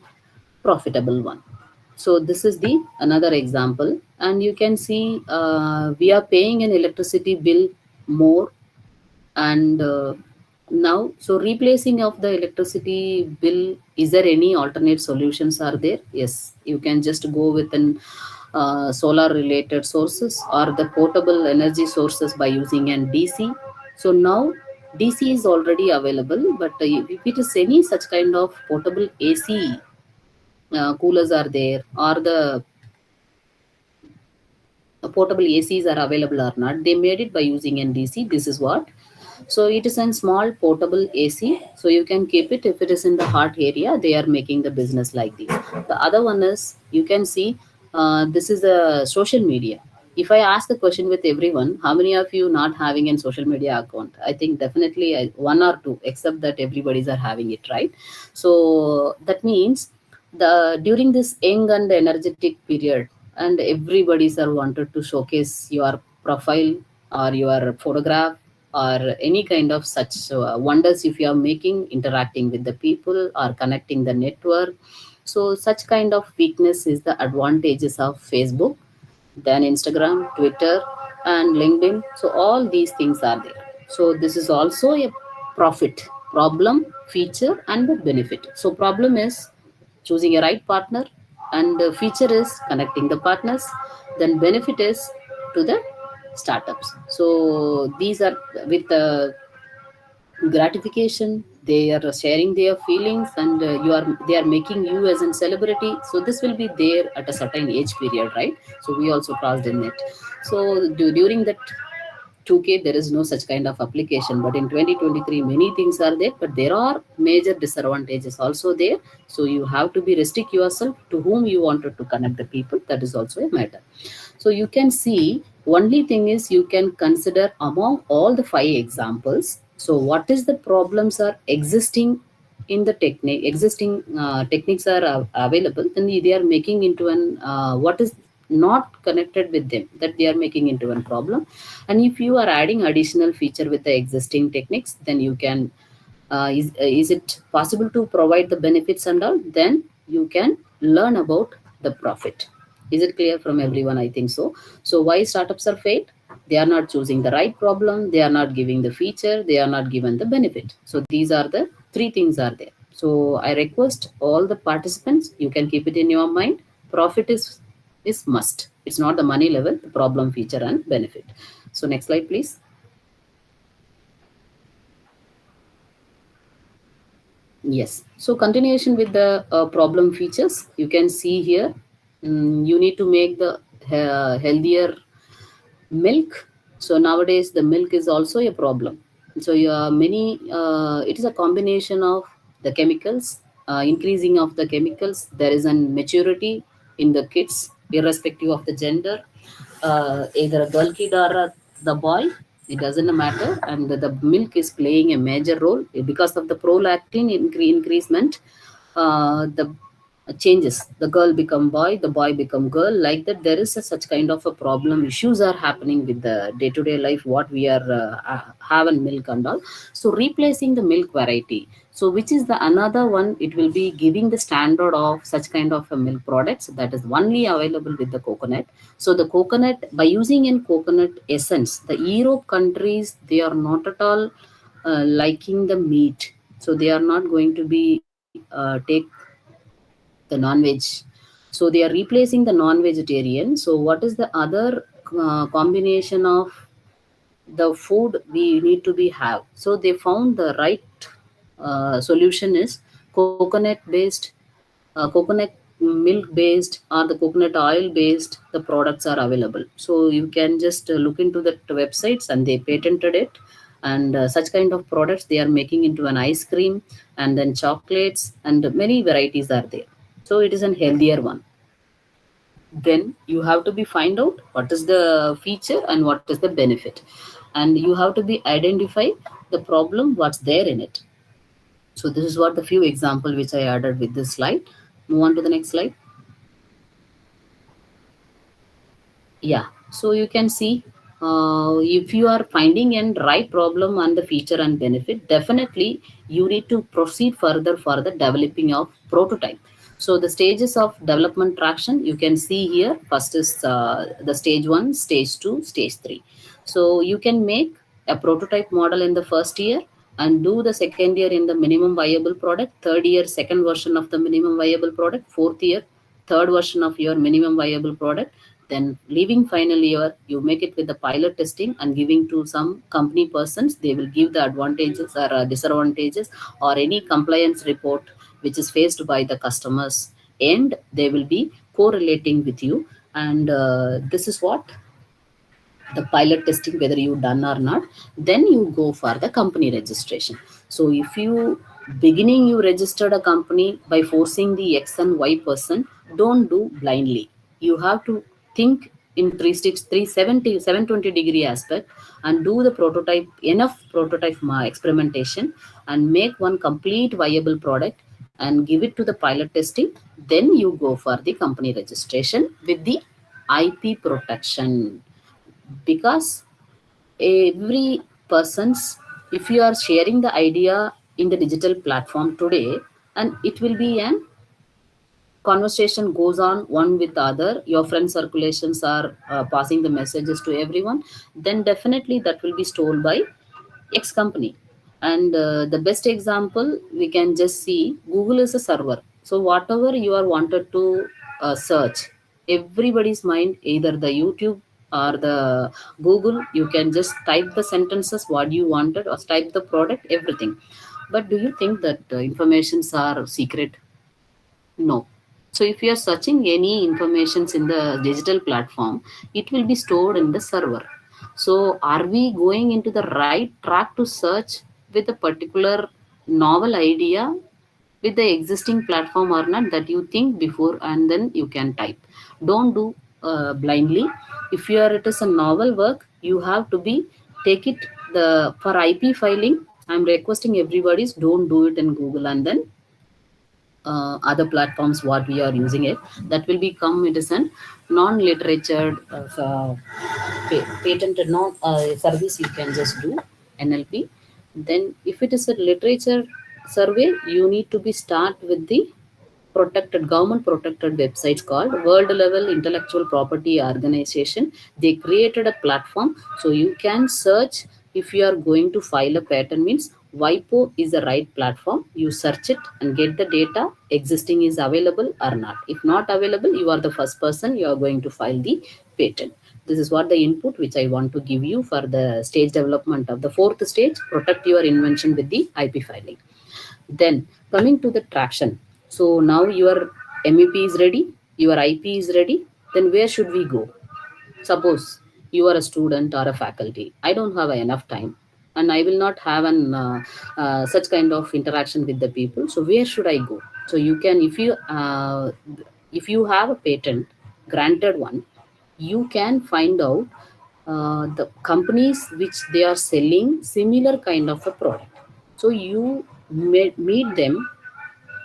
profitable one. So this is the another example, and you can see we are paying an electricity bill more, and now so replacing of the electricity bill, is there any alternate solutions are there? Yes, you can just go with an solar related sources or the portable energy sources by using an DC. So now DC is already available, but if it is any such kind of portable AC coolers are there, or the portable ACs are available or not, they made it by using NDC. This is what. So it is a small portable AC. So you can keep it if it is in the hot area. They are making the business like this. The other one is, you can see this is a social media. If I ask a question with everyone, how many of you not having a social media account? I think definitely one or two, except that everybody's are having it, right? So that means during this young and energetic period, and everybody's are wanted to showcase your profile or your photograph or any kind of such wonders if you are making, interacting with the people or connecting the network. So such kind of weakness is the advantages of Facebook, then Instagram, Twitter, and LinkedIn. So all these things are there. So this is also a profit, problem, feature, and the benefit. So problem is choosing a right partner, and the feature is connecting the partners, then benefit is to the startups. So these are with the gratification, they are sharing their feelings, and they are making you as a celebrity. So this will be there at a certain age period, right? So we also crossed in it. So during that 2K, there is no such kind of application, but in 2023 many things are there, but there are major disadvantages also there. So you have to be restrict yourself to whom you wanted to connect the people. That is also a matter. So you can see, only thing is, you can consider among all the 5 examples, so what is the problems are existing in the technique, existing techniques are available, then they are making into an what is not connected with them, that they are making into a problem. And if you are adding additional feature with the existing techniques, then you can is it possible to provide the benefits and all, then you can learn about the profit. Is it clear from everyone? I think so. So why startups are failed? They are not choosing the right problem, they are not giving the feature, they are not given the benefit. So these are the 3 things are there. So I request all the participants, you can keep it in your mind. Profit is must. It's not the money level, the problem, feature, and benefit. So next slide, please. Yes. So continuation with the problem features, you can see here, you need to make the healthier milk. So nowadays the milk is also a problem. So it is a combination of the chemicals, increasing of the chemicals. There is a maturity in the kids, irrespective of the gender, either a girl kid or the boy, it doesn't matter. And the milk is playing a major role because of the prolactin increasement. The changes, the girl become boy, the boy become girl, like that. There is such kind of a problem, issues are happening with the day-to-day life what we are having milk and all. So replacing the milk variety, so which is the another one, it will be giving the standard of such kind of a milk products that is only available with the coconut. So the coconut, by using in coconut essence, the Europe countries, they are not at all liking the meat, so they are not going to be take the non-veg. So they are replacing the non-vegetarian. So what is the other combination of the food we need to be have? So they found the right solution is coconut based, coconut milk based or the coconut oil based, the products are available. So you can just look into the websites and they patented it. And such kind of products they are making into an ice cream and then chocolates and many varieties are there. So it is an healthier one. Then you have to be find out what is the feature and what is the benefit, and you have to be identify the problem what's there in it. So this is what the few example which I added with this slide. Move on to the next slide. Yeah, so you can see, if you are finding a right problem and the feature and benefit, definitely you need to proceed further for the developing of prototype. So the stages of development traction you can see here. First is the stage 1, stage 2, stage 3. So you can make a prototype model in the first year and do the second year in the minimum viable product, third year second version of the minimum viable product, fourth year third version of your minimum viable product. Then leaving final year, you make it with the pilot testing and giving to some company persons. They will give the advantages or disadvantages or any compliance report which is faced by the customers, and they will be correlating with you. And this is what the pilot testing, whether you done or not. Then you go for the company registration. So if you beginning you registered a company by forcing the X and Y person, don't do blindly. You have to think in 360 370 720-degree aspect and do the prototype, enough prototype experimentation, and make one complete viable product and give it to the pilot testing. Then you go for the company registration with the IP protection. Because every person's, if you are sharing the idea in the digital platform today, and it will be an conversation goes on one with the other, your friend circulations are passing the messages to everyone, then definitely that will be stored by X company. And the best example we can just see, Google is a server. So whatever you are wanted to search, everybody's mind, either the YouTube or the Google, you can just type the sentences what you wanted or type the product, everything. But do you think that informations are secret? No. So if you are searching any informations in the digital platform, it will be stored in the server. So are we going into the right track to search with a particular novel idea with the existing platform or not? That you think before and then you can type. Don't do blindly. If you are, it is a novel work, you have to be take it the for IP filing. I'm requesting everybody's don't do it in Google and then other platforms what we are using it. That will become, it is a non-literature patented non service you can just do NLP. Then if it is a literature survey, you need to be start with the protected, government protected websites called world level intellectual property organization. They created a platform, so you can search. If you are going to file a patent, means WIPO is the right platform. You search it and get the data existing is available or not. If not available, you are the first person you are going to file the patent. This is what the input which I want to give you for the stage development of the fourth stage, protect your invention with the IP filing. Then coming to the traction. So now your MEP is ready, your IP is ready. Then where should we go? Suppose you are a student or a faculty. I don't have enough time, and I will not have an such kind of interaction with the people. So where should I go? So you can, if you have a patent, granted one, you can find out the companies which they are selling similar kind of a product. So you meet them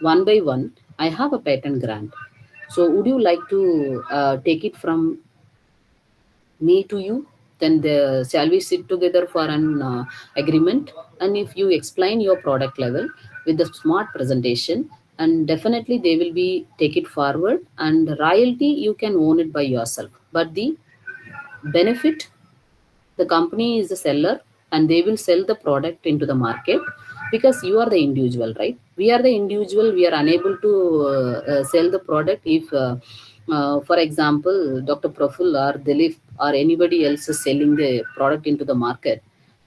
one by one I have a patent grant. So would you like to take it from me to you? Then shall we sit together for an agreement? And if you explain your product level with a smart presentation, and definitely they will be take it forward, and royalty you can own it by yourself. But the benefit, the company is the seller and they will sell the product into the market, because you are the individual, right? We are the individual, we are unable to sell the product if for example Dr. Praful or Dilip or anybody else is selling the product into the market.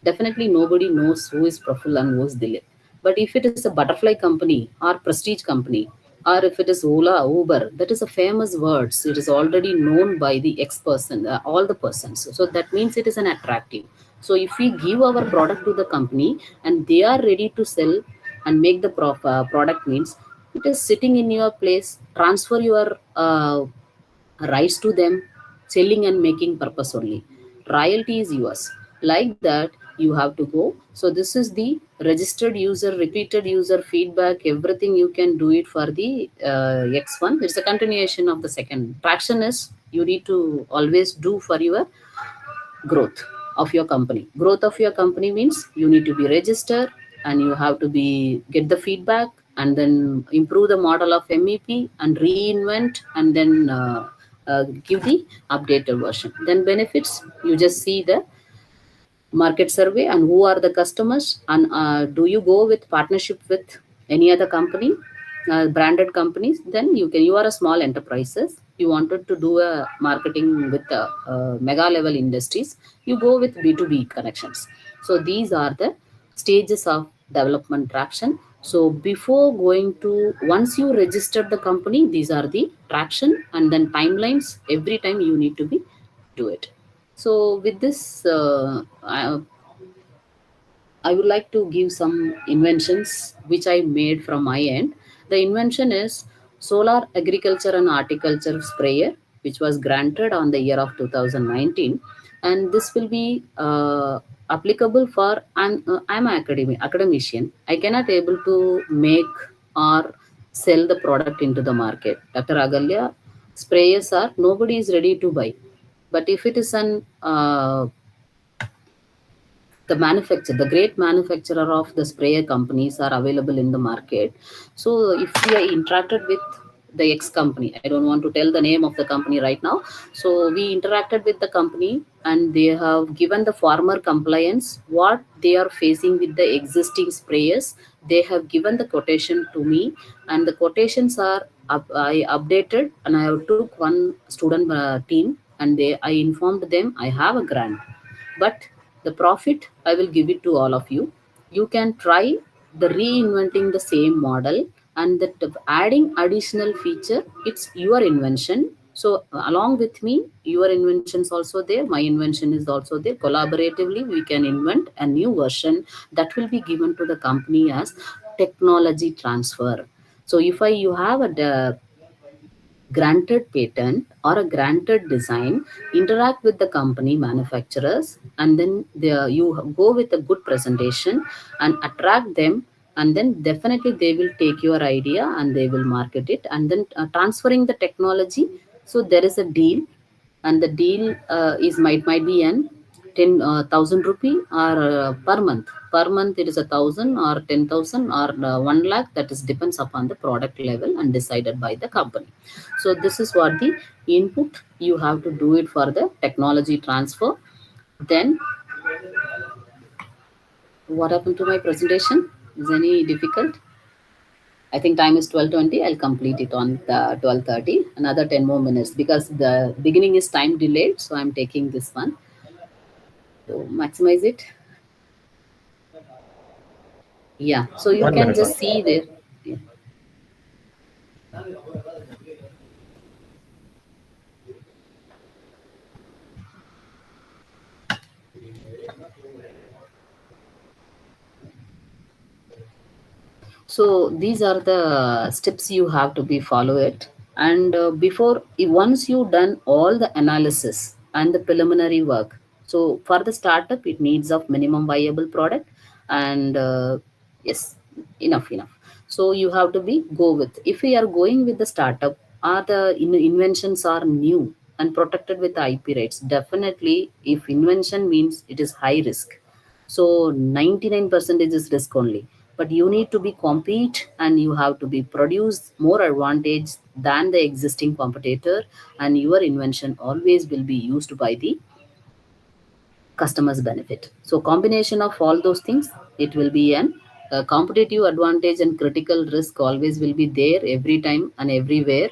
Definitely nobody knows who is Praful and who is Dilip. But if it is a butterfly company or prestige company, or if it is Ola, Uber, that is a famous words. It is already known by the X person, all the persons. So that means it is an attractive. So if we give our product to the company and they are ready to sell and make the product, means it is sitting in your place, transfer your rights to them, selling and making purpose only. Royalty is yours. Like that, you have to go. So this is the registered user, repeated user feedback, everything you can do it for the X1. It's a continuation of the second. Traction is you need to always do for your growth of your company. Growth of your company means you need to be registered and you have to be get the feedback and then improve the model of MEP and reinvent and then give the updated version. Then benefits, you just see the market survey and who are the customers, and do you go with partnership with any other company, branded companies. Then you are a small enterprises, you wanted to do a marketing with mega level industries, you go with B2B connections. So these are the stages of development traction. So before going to, once you register the company, these are the traction and then timelines. Every time you need to be do it. So with this, I would like to give some inventions which I made from my end. The invention is solar agriculture and horticulture sprayer, which was granted on the year of 2019, and this will be applicable for. I'm an academician. I cannot able to make or sell the product into the market. Dr. Agalya, sprayers are nobody is ready to buy, but if it is an the manufacturer, the great manufacturer of the sprayer companies are available in the market. So if we are interacted with the X company, I don't want to tell the name of the company right now. So we interacted with the company and they have given the farmer compliance, what they are facing with the existing sprayers. They have given the quotation to me, and the quotations are I updated, and I have took one student team and I informed them I have a grant, but the profit I will give it to all of you. You can try the reinventing the same model and that adding additional feature. It's your invention. So along with me, your inventions also there. My invention is also there. Collaboratively, we can invent a new version that will be given to the company as technology transfer. So if you have a granted patent or a granted design, interact with the company manufacturers, and then you go with a good presentation and attract them, and then definitely they will take your idea and they will market it, and then transferring the technology. So there is a deal, and the deal is might be an 10,000 rupee or per month it is 1,000 or 10,000 or 1 lakh. That is depends upon the product level and decided by the company. So this is what the input you have to do it for the technology transfer. Then what happened to my presentation? Is any difficult? I think time is 12:20. I'll complete it on the 12:30. Another 10 more minutes because the beginning is time delayed. So I'm taking this one. So maximize it. Yeah. So you 1 can minute. just see there. Yeah. So these are the steps you have to be follow it. And before once you done all the analysis and the preliminary work, so for the startup it needs of minimum viable product, and yes, enough. So you have to be go with. If we are going with the startup, are the inventions are new and protected with the IP rights. Definitely, if invention means it is high risk. So 99% is risk only. But you need to be compete and you have to be produce more advantage than the existing competitor, and your invention always will be used by the customers benefit. So combination of all those things, it will be an competitive advantage, and critical risk always will be there every time and everywhere.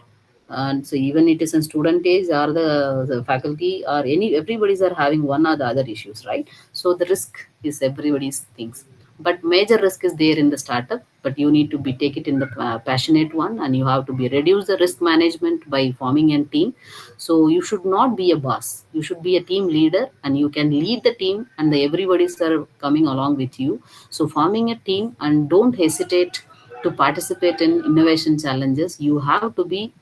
And so even it is in student age or the faculty or any everybody's are having one or the other issues, right? So the risk is everybody's things, but major risk is there in the startup, but you need to be take it in the passionate one, and you have to be reduce the risk management by forming a team. So you should not be a boss, you should be a team leader, and you can lead the team, and the everybody's are coming along with you. So forming a team, and don't hesitate to participate in innovation challenges. You have to be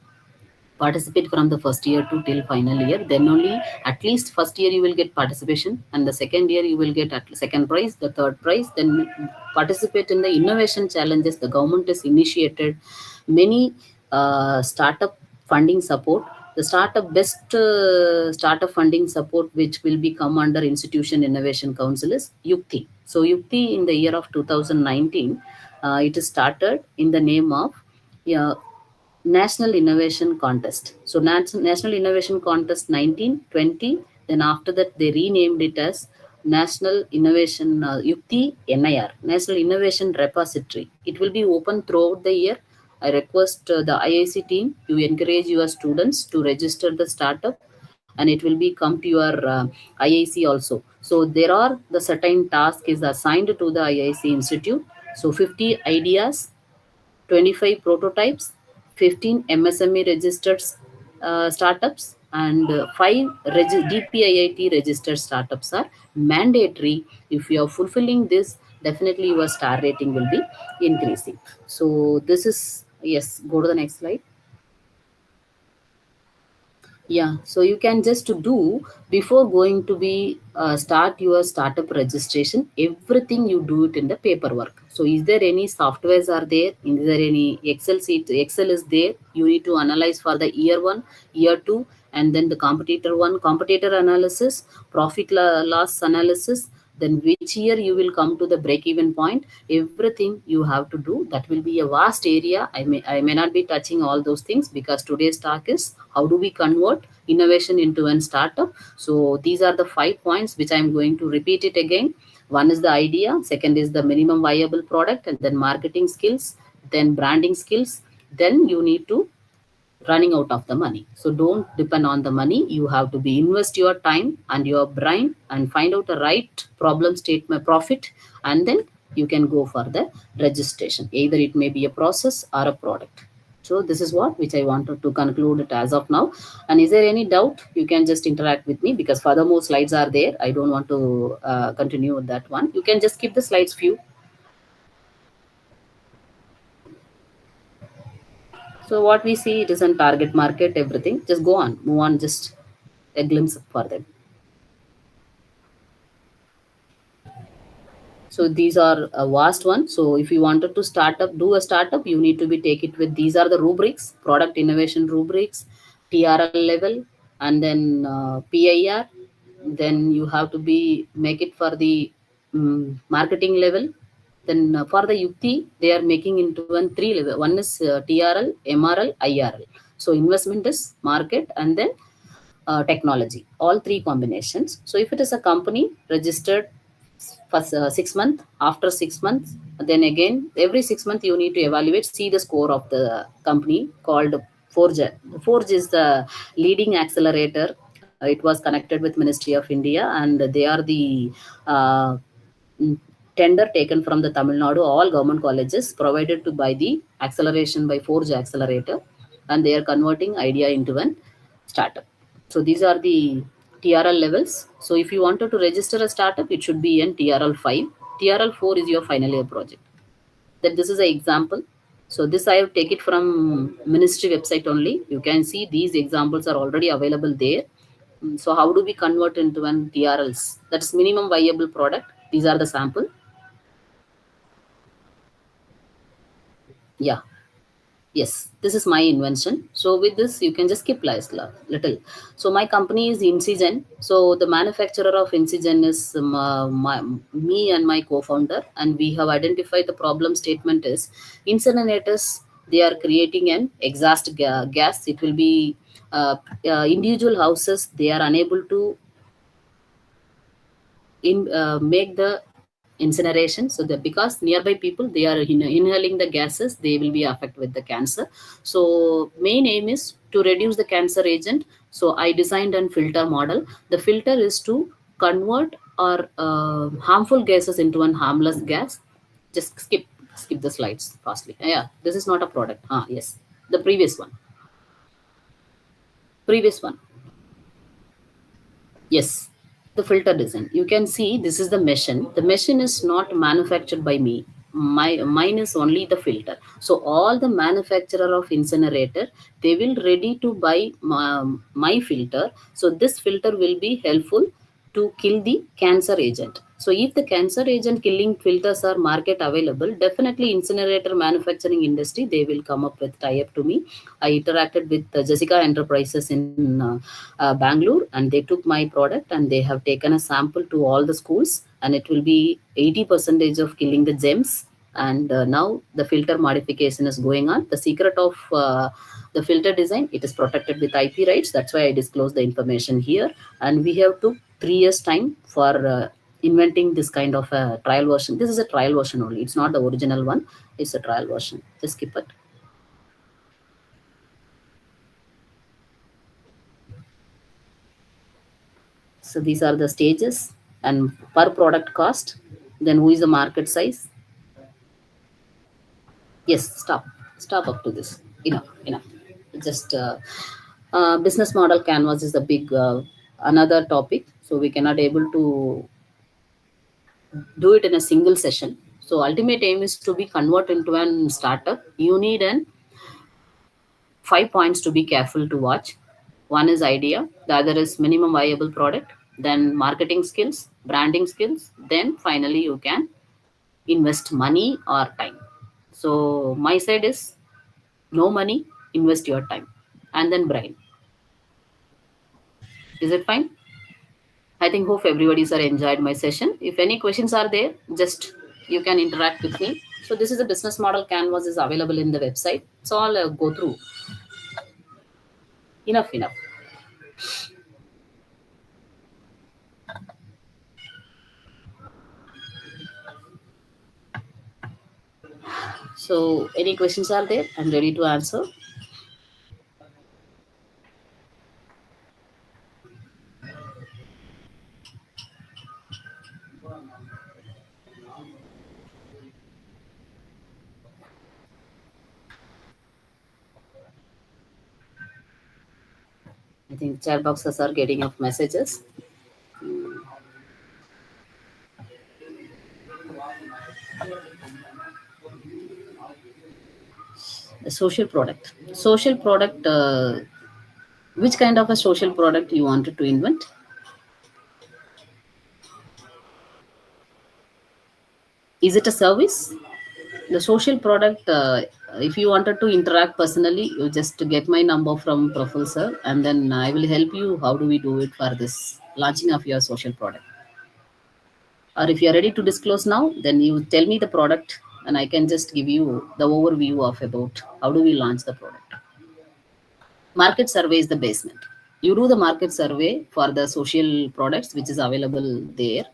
participate from the first year to till final year. Then only at least first year you will get participation, and the second year you will get at second prize, the third prize. Then participate in the innovation challenges. The government has initiated many startup funding support. The startup best startup funding support which will be come under institution innovation council is Yukti. So Yukti in the year of 2019, it is started in the name of, yeah, National Innovation Contest. So National Innovation Contest 1920. Then after that they renamed it as National Innovation Yukti NIR, National Innovation Repository. It will be open throughout the year. I request the IIC team, you encourage your students to register the startup, and it will be come to your IIC also. So there are the certain task is assigned to the IIC institute. So 50 ideas, 25 prototypes, 15 MSME registered startups, and 5 DPIIT registered startups are mandatory. If you are fulfilling this, definitely your star rating will be increasing. So this is, yes, go to the next slide. Yeah, so you can just do before going to be start your startup registration, everything you do it in the paperwork. So is there any softwares are there? Is there any Excel sheet? Excel is there. You need to analyze for the year one, year two, and then the competitor one, competitor analysis, profit loss analysis. Then which year you will come to the break even point, everything you have to do. That will be a vast area. I may not be touching all those things because today's talk is how do we convert innovation into a startup. So these are the 5 points which I'm going to repeat it again. One is the idea, second is the minimum viable product, and then marketing skills, then branding skills, then you need to running out of the money. So don't depend on the money. You have to be invest your time and your brain and find out the right problem statement profit, and then you can go for the registration. Either it may be a process or a product. So this is what which I wanted to conclude it as of now. And is there any doubt? You can just interact with me because furthermore slides are there. I don't want to continue with that one. You can just keep the slides few. So what we see, it is on target market, everything. Just go on, move on, just a glimpse for them. So these are a vast one. So if you wanted to do a startup, you need to be take it with, these are the rubrics, product innovation rubrics, TRL level, and then PIR. Then you have to be make it for the marketing level. Then for the Yukti, they are making into one 3 level. One is TRL, MRL, IRL. So investment is market, and then technology, all 3 combinations. So if it is a company registered for 6 months, after 6 months, then again every 6 months you need to evaluate, see the score of the company called Forge. Forge is the leading accelerator. It was connected with Ministry of India, and they are the uh, tender taken from the Tamil Nadu, all government colleges provided to by the acceleration by Forge accelerator, and they are converting idea into an startup. So these are the TRL levels. So if you wanted to register a startup, it should be in TRL 5. TRL 4 is your final year project. That this is an example. So this I have take it from ministry website only. You can see these examples are already available there. So how do we convert into an TRLs? That's minimum viable product. These are the sample. Yeah. Yes, this is my invention. So with this, you can just skip little. So my company is Incigen. So the manufacturer of Incigen is me and my co-founder, and we have identified the problem statement is incinerators. They are creating an exhaust gas. It will be individual houses. They are unable to make the incineration, so that because nearby people they are inhaling the gases, they will be affected with the cancer. So main aim is to reduce the cancer agent. So I designed a filter model. The filter is to convert or harmful gases into an harmless gas. Just skip the slides fastly. Yeah, this is not a product. Yes, the previous one. Yes, the filter design. You can see this is the machine. The machine is not manufactured by me. Mine is only the filter. So all the manufacturer of incinerator, they will ready to buy my filter. So this filter will be helpful to kill the cancer agent. So if the cancer agent killing filters are market available, definitely incinerator manufacturing industry, they will come up with tie-up to me. I interacted with Jessica Enterprises in Bangalore, and they took my product and they have taken a sample to all the schools, and it will be 80% of killing the germs. And now the filter modification is going on. The secret of the filter design, it is protected with IP rights. That's why I disclose the information here. And we have took 3 years time for inventing this kind of a trial version. This is a trial version only. It's not the original one. It's a trial version. Just skip it. So these are the stages and per product cost. Then who is the market size? Yes, stop up to this. Enough. Just business model canvas is the big another topic. So we cannot able to do it in a single session. So ultimate aim is to be convert into an startup. You need an 5 points to be careful to watch. One is idea, the other is minimum viable product, then marketing skills, branding skills, then finally you can invest money or time. So my side is no money, invest your time, and then brain. Is it fine? I think hope everybody's are enjoyed my session. If any questions are there, just you can interact with me. So this is a business model canvas is available in the website. So I'll go through. Enough. So any questions are there? I'm ready to answer. I think chat boxes are getting of messages. A social product. Social product. Which kind of a social product you wanted to invent? Is it a service? The social product. If you wanted to interact personally, you just get my number from Professor, and then I will help you. How do we do it for this launching of your social product? Or if you are ready to disclose now, then you tell me the product, and I can just give you the overview of about how do we launch the product. Market survey is the basement. You do the market survey for the social products which is available there,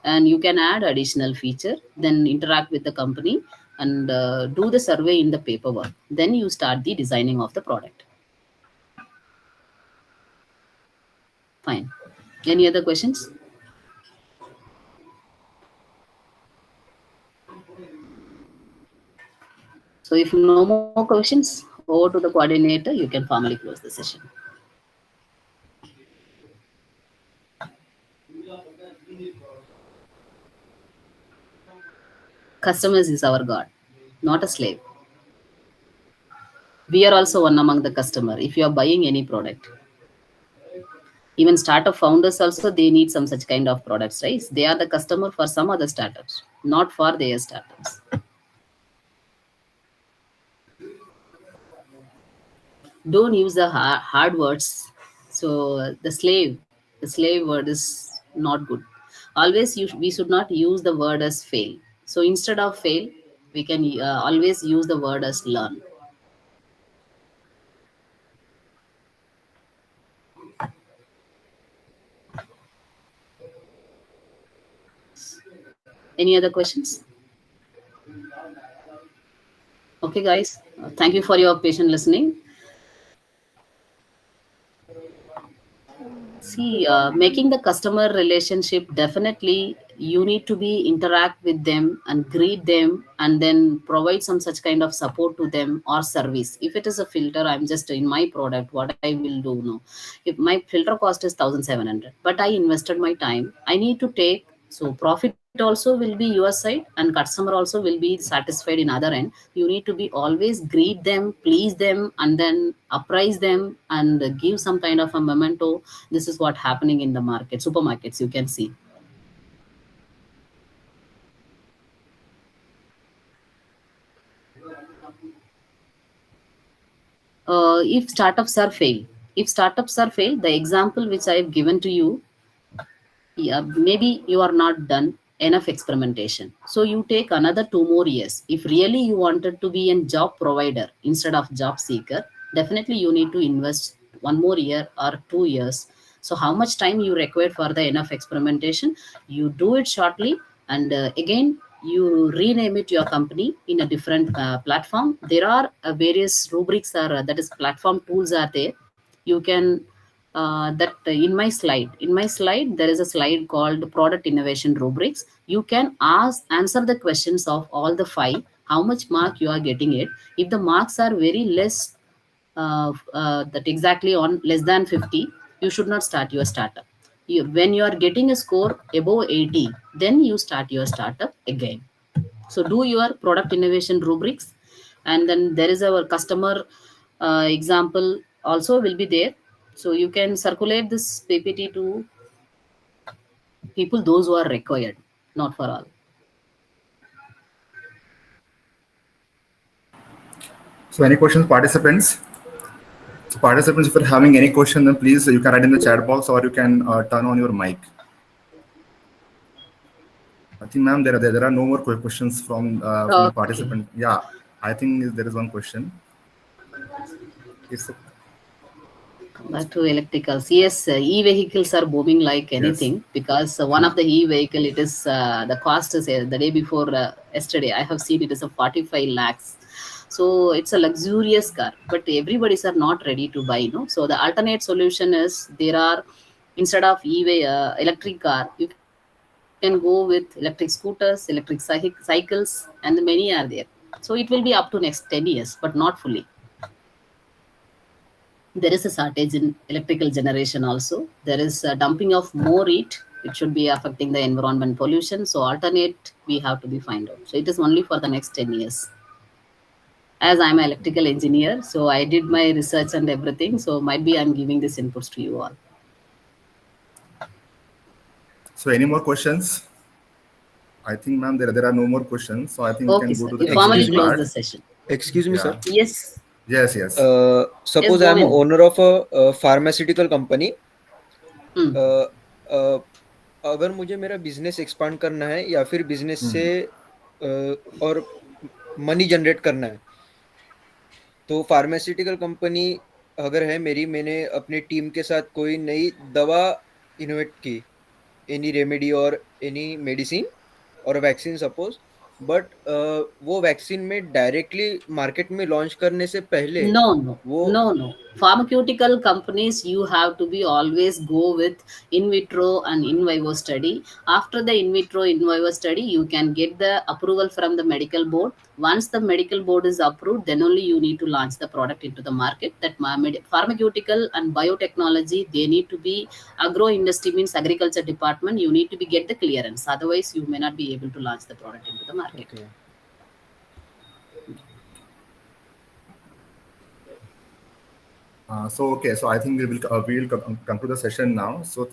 and you can add additional feature, then interact with the company and do the survey in the paperwork. Then you start the designing of the product. Fine. Any other questions? So if no more questions, over to the coordinator, you can formally close the session. Customers is our God, not a slave. We are also one among the customer. If you are buying any product, even startup founders also, they need some such kind of products, right? They are the customer for some other startups, not for their startups. Don't use the hard words. So the slave word is not good. Always we should not use the word as fail. So instead of fail, we can always use the word as learn. Any other questions? Okay, guys. Thank you for your patient listening. See, making the customer relationship, definitely you need to be interact with them and greet them and then provide some such kind of support to them or service. If it is a filter, I'm just in my product, what I will do now. If my filter cost is 1,700, but I invested my time, I need to take, so profit also will be your side and customer also will be satisfied in other end. You need to be always greet them, please them, and then apprise them and give some kind of a memento. This is what happening in the market, supermarkets, you can see. If startups are fail, the example which I have given to you, yeah, maybe you are not done enough experimentation, so you take another 2 more years. If really you wanted to be a job provider instead of job seeker, definitely you need to invest 1 more year or 2 years. So how much time you require for the enough experimentation, you do it shortly, and again you rename it your company in a different platform. There are various rubrics, or that is platform tools are there. You can that in my slide there is a slide called product innovation rubrics. You can answer the questions of all the five, how much mark you are getting it. If the marks are very less, that exactly on less than 50, you should not start your startup. When you are getting a score above 80, then you start your startup again. So do your product innovation rubrics, and then there is our customer example also will be there. So you can circulate this PPT to people those who are required, not for all. So any questions, participants? So participants, if you're having any question, then please you can write in the chat box or you can turn on your mic. I think, ma'am, there are no more questions from the Okay. participant. Yeah, I think there is one question. It's Back to electricals. Yes, e-vehicles are booming like anything, because one of the e-vehicle, it is the cost is the day before yesterday. I have seen it is a 45 lakhs. So it's a luxurious car, but everybody's are not ready to buy. No, so the alternate solution is there are, instead of electric car, you can go with electric scooters, electric cycles, and many are there. So it will be up to next 10 years, but not fully. There is a shortage in electrical generation also. There is a dumping of more heat. It should be affecting the environment pollution. So alternate we have to be find out. So it is only for the next 10 years. As I'm an electrical engineer, so I did my research and everything. So might be I'm giving this inputs to you all. So any more questions? I think, ma'am, there are no more questions. So I think we Okay, can sir. go to You the formally conclusion close part. the session. Excuse me, Yeah. sir. Yes. Yes. Suppose Yes, I am a Govind. owner of a pharmaceutical company. Hmm. अगर मुझे मेरा business expand करना है या फिर business से और money generate करना है, तो फार्मास्यूटिकल कंपनी अगर है मेरी, मैंने अपनी टीम के साथ कोई नई दवा इनोवेट की, एनी रेमेडी और एनी मेडिसिन और वैक्सीन सपोज, बट वो वैक्सीन में डायरेक्टली मार्केट में लॉन्च करने से पहले वो No. Pharmaceutical companies, you have to be always go with in vitro and in vivo study. After the in vitro, in vivo study, you can get the approval from the medical board. Once the medical board is approved, then only you need to launch the product into the market. That pharmaceutical and biotechnology, they need to be agro industry, means agriculture department. You need to be get the clearance. Otherwise, you may not be able to launch the product into the market. okay. So I think we will conclude the session now. So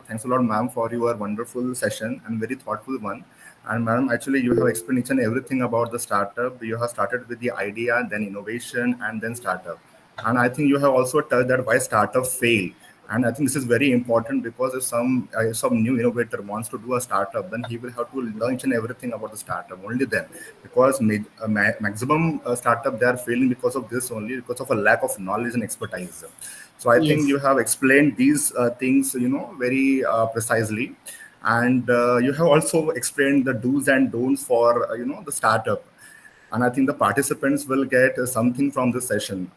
thanks a lot, ma'am, for your wonderful session and very thoughtful one. And ma'am, actually, you have explained each and everything about the startup. You have started with the idea, then innovation, and then startup. And I think you have also touched that why startups fail. And I think this is very important because if some new innovator wants to do a startup, then he will have to learn each and everything about the startup. Only then, because maximum startup they are failing because of this only, because of a lack of knowledge and expertise. So I think Yes. you have explained these things, very precisely, and you have also explained the do's and don'ts for the startup, and I think the participants will get something from this session.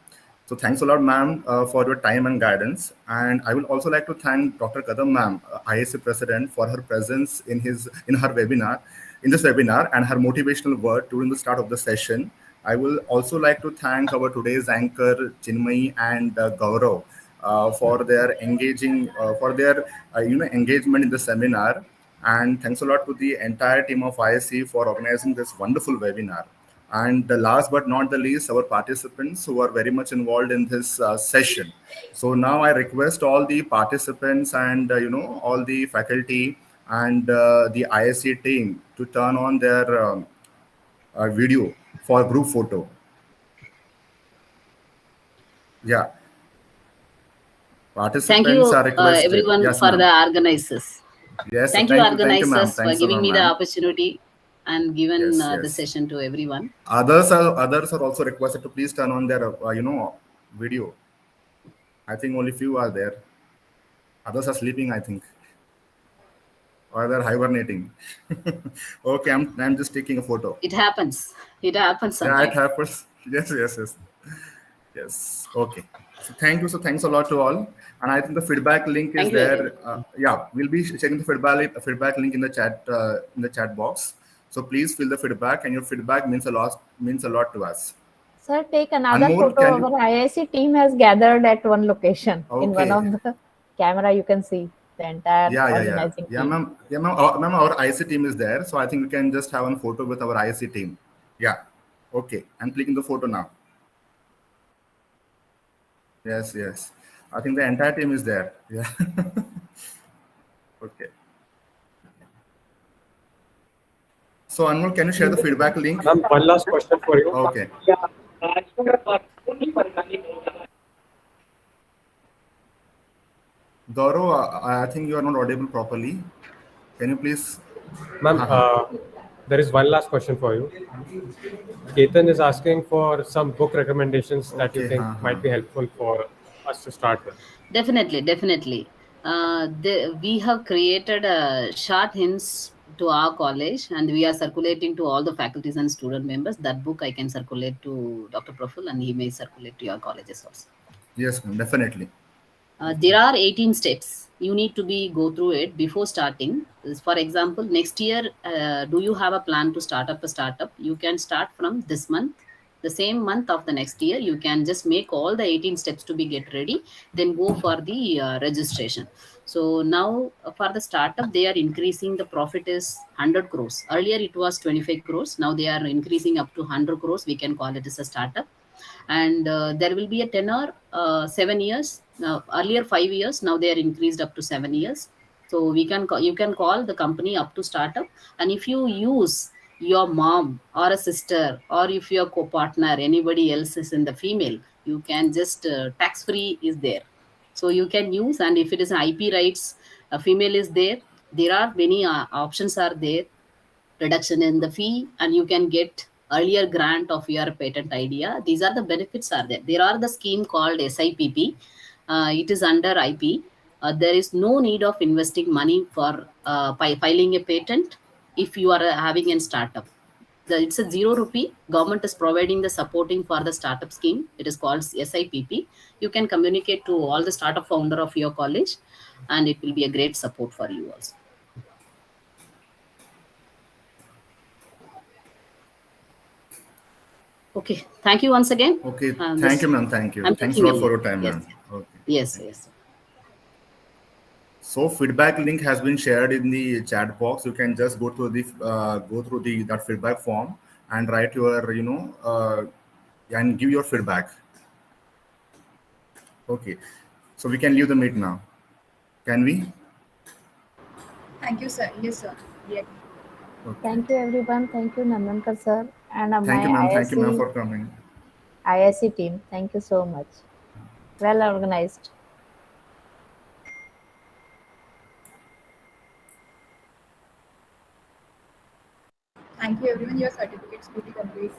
So thanks a lot, ma'am, for your time and guidance. And I will also like to thank Dr. Kadam, ma'am, IAC president, for her presence in her webinar, in this webinar, and her motivational word during the start of the session. I will also like to thank our today's anchor, Chinmay and Gaurav, for their engagement in the seminar. And thanks a lot to the entire team of ISC for organizing this wonderful webinar. And the last but not the least, our participants who are very much involved in this session. So now I request all the participants and all the faculty and the ISC team to turn on their video for group photo. Yeah, Thank you, participants are requested. everyone, Yes, for ma'am. the organizers. Yes, Thank you, thank you, ma'am. organizers, for Thanks a giving lot, me the ma'am. opportunity and given Yes, the yes. session to everyone. Others are also requested to please turn on their video. I think only few are there. Others are sleeping, I think, or they're hibernating. Okay, I'm just taking a photo. It happens. It happens Yeah, it sometimes. happens. Yes. Okay. So thank you. So thanks a lot to all. And I think the feedback link is Thank you, everyone. there. Yeah, we'll be checking the feedback link in the chat box. So please fill the feedback, and your feedback means a lot to us. Sir, take another Anmol, photo. can you? Our IIC team has gathered at one location. In one Okay. of the camera, you can see the entire organizing Yeah, team. ma'am. Yeah, ma'am. Ma'am, our IC team is there, so I think we can just have one photo with our IC team. Yeah. Okay. I'm clicking the photo now. Yes. I think the entire team is there. Yeah. Okay. So Anmol, can you share the feedback link? Ma'am, one last question for you. Okay. Gaurav, I think you are not audible properly. Can you please? Ma'am, there is one last question for you. Ketan is asking for some book recommendations that you Okay. think might be helpful for us to start with. Definitely. We have created short hints to our college, and we are circulating to all the faculties and student members. That book I can circulate to Dr. Profil, and he may circulate to your colleges also. Yes, ma'am, definitely. There are 18 steps. You need to go through it before starting. For example, next year, do you have a plan to start up a startup? You can start from this month. The same month of the next year, you can just make all the 18 steps to be get ready, then go for the registration. So now for the startup, they are increasing the profit is 100 crores. Earlier it was 25 crores. Now they are increasing up to 100 crores. We can call it as a startup. And there will be a tenure 7 years. Now earlier 5 years, now they are increased up to 7 years. So you can call the company up to startup, and if you use your mom or a sister, or if your co-partner anybody else is in the female, you can just tax free is there, so you can use. And if it is an IP rights, a female is there, there are many options are there, reduction in the fee, and you can get earlier grant of your patent idea. These are the benefits are there. There are the scheme called SIPP. It is under IP. There is no need of investing money for filing a patent if you are having a startup. It's a 0 rupee. Government is providing the supporting for the startup scheme. It is called SIPP. You can communicate to all the startup founder of your college, and it will be a great support for you also. Okay, thank you once again. Okay. Thank you, ma'am. Thank you. I'm Thanks a taking lot a for leave. your time, Yes. ma'am. Okay. Yes. So feedback link has been shared in the chat box. You can just go through that feedback form and write your and give your feedback. Okay, so we can leave the meet now. Can we? Thank you, sir. Yes, sir. Yeah. Okay. Thank you, everyone. Thank you, Nandankar sir, and Thank you, ma'am. my Thank you, ma'am, for coming. IIC team. Thank you so much. well organized. Thank you everyone. Your certificates will be conveyed.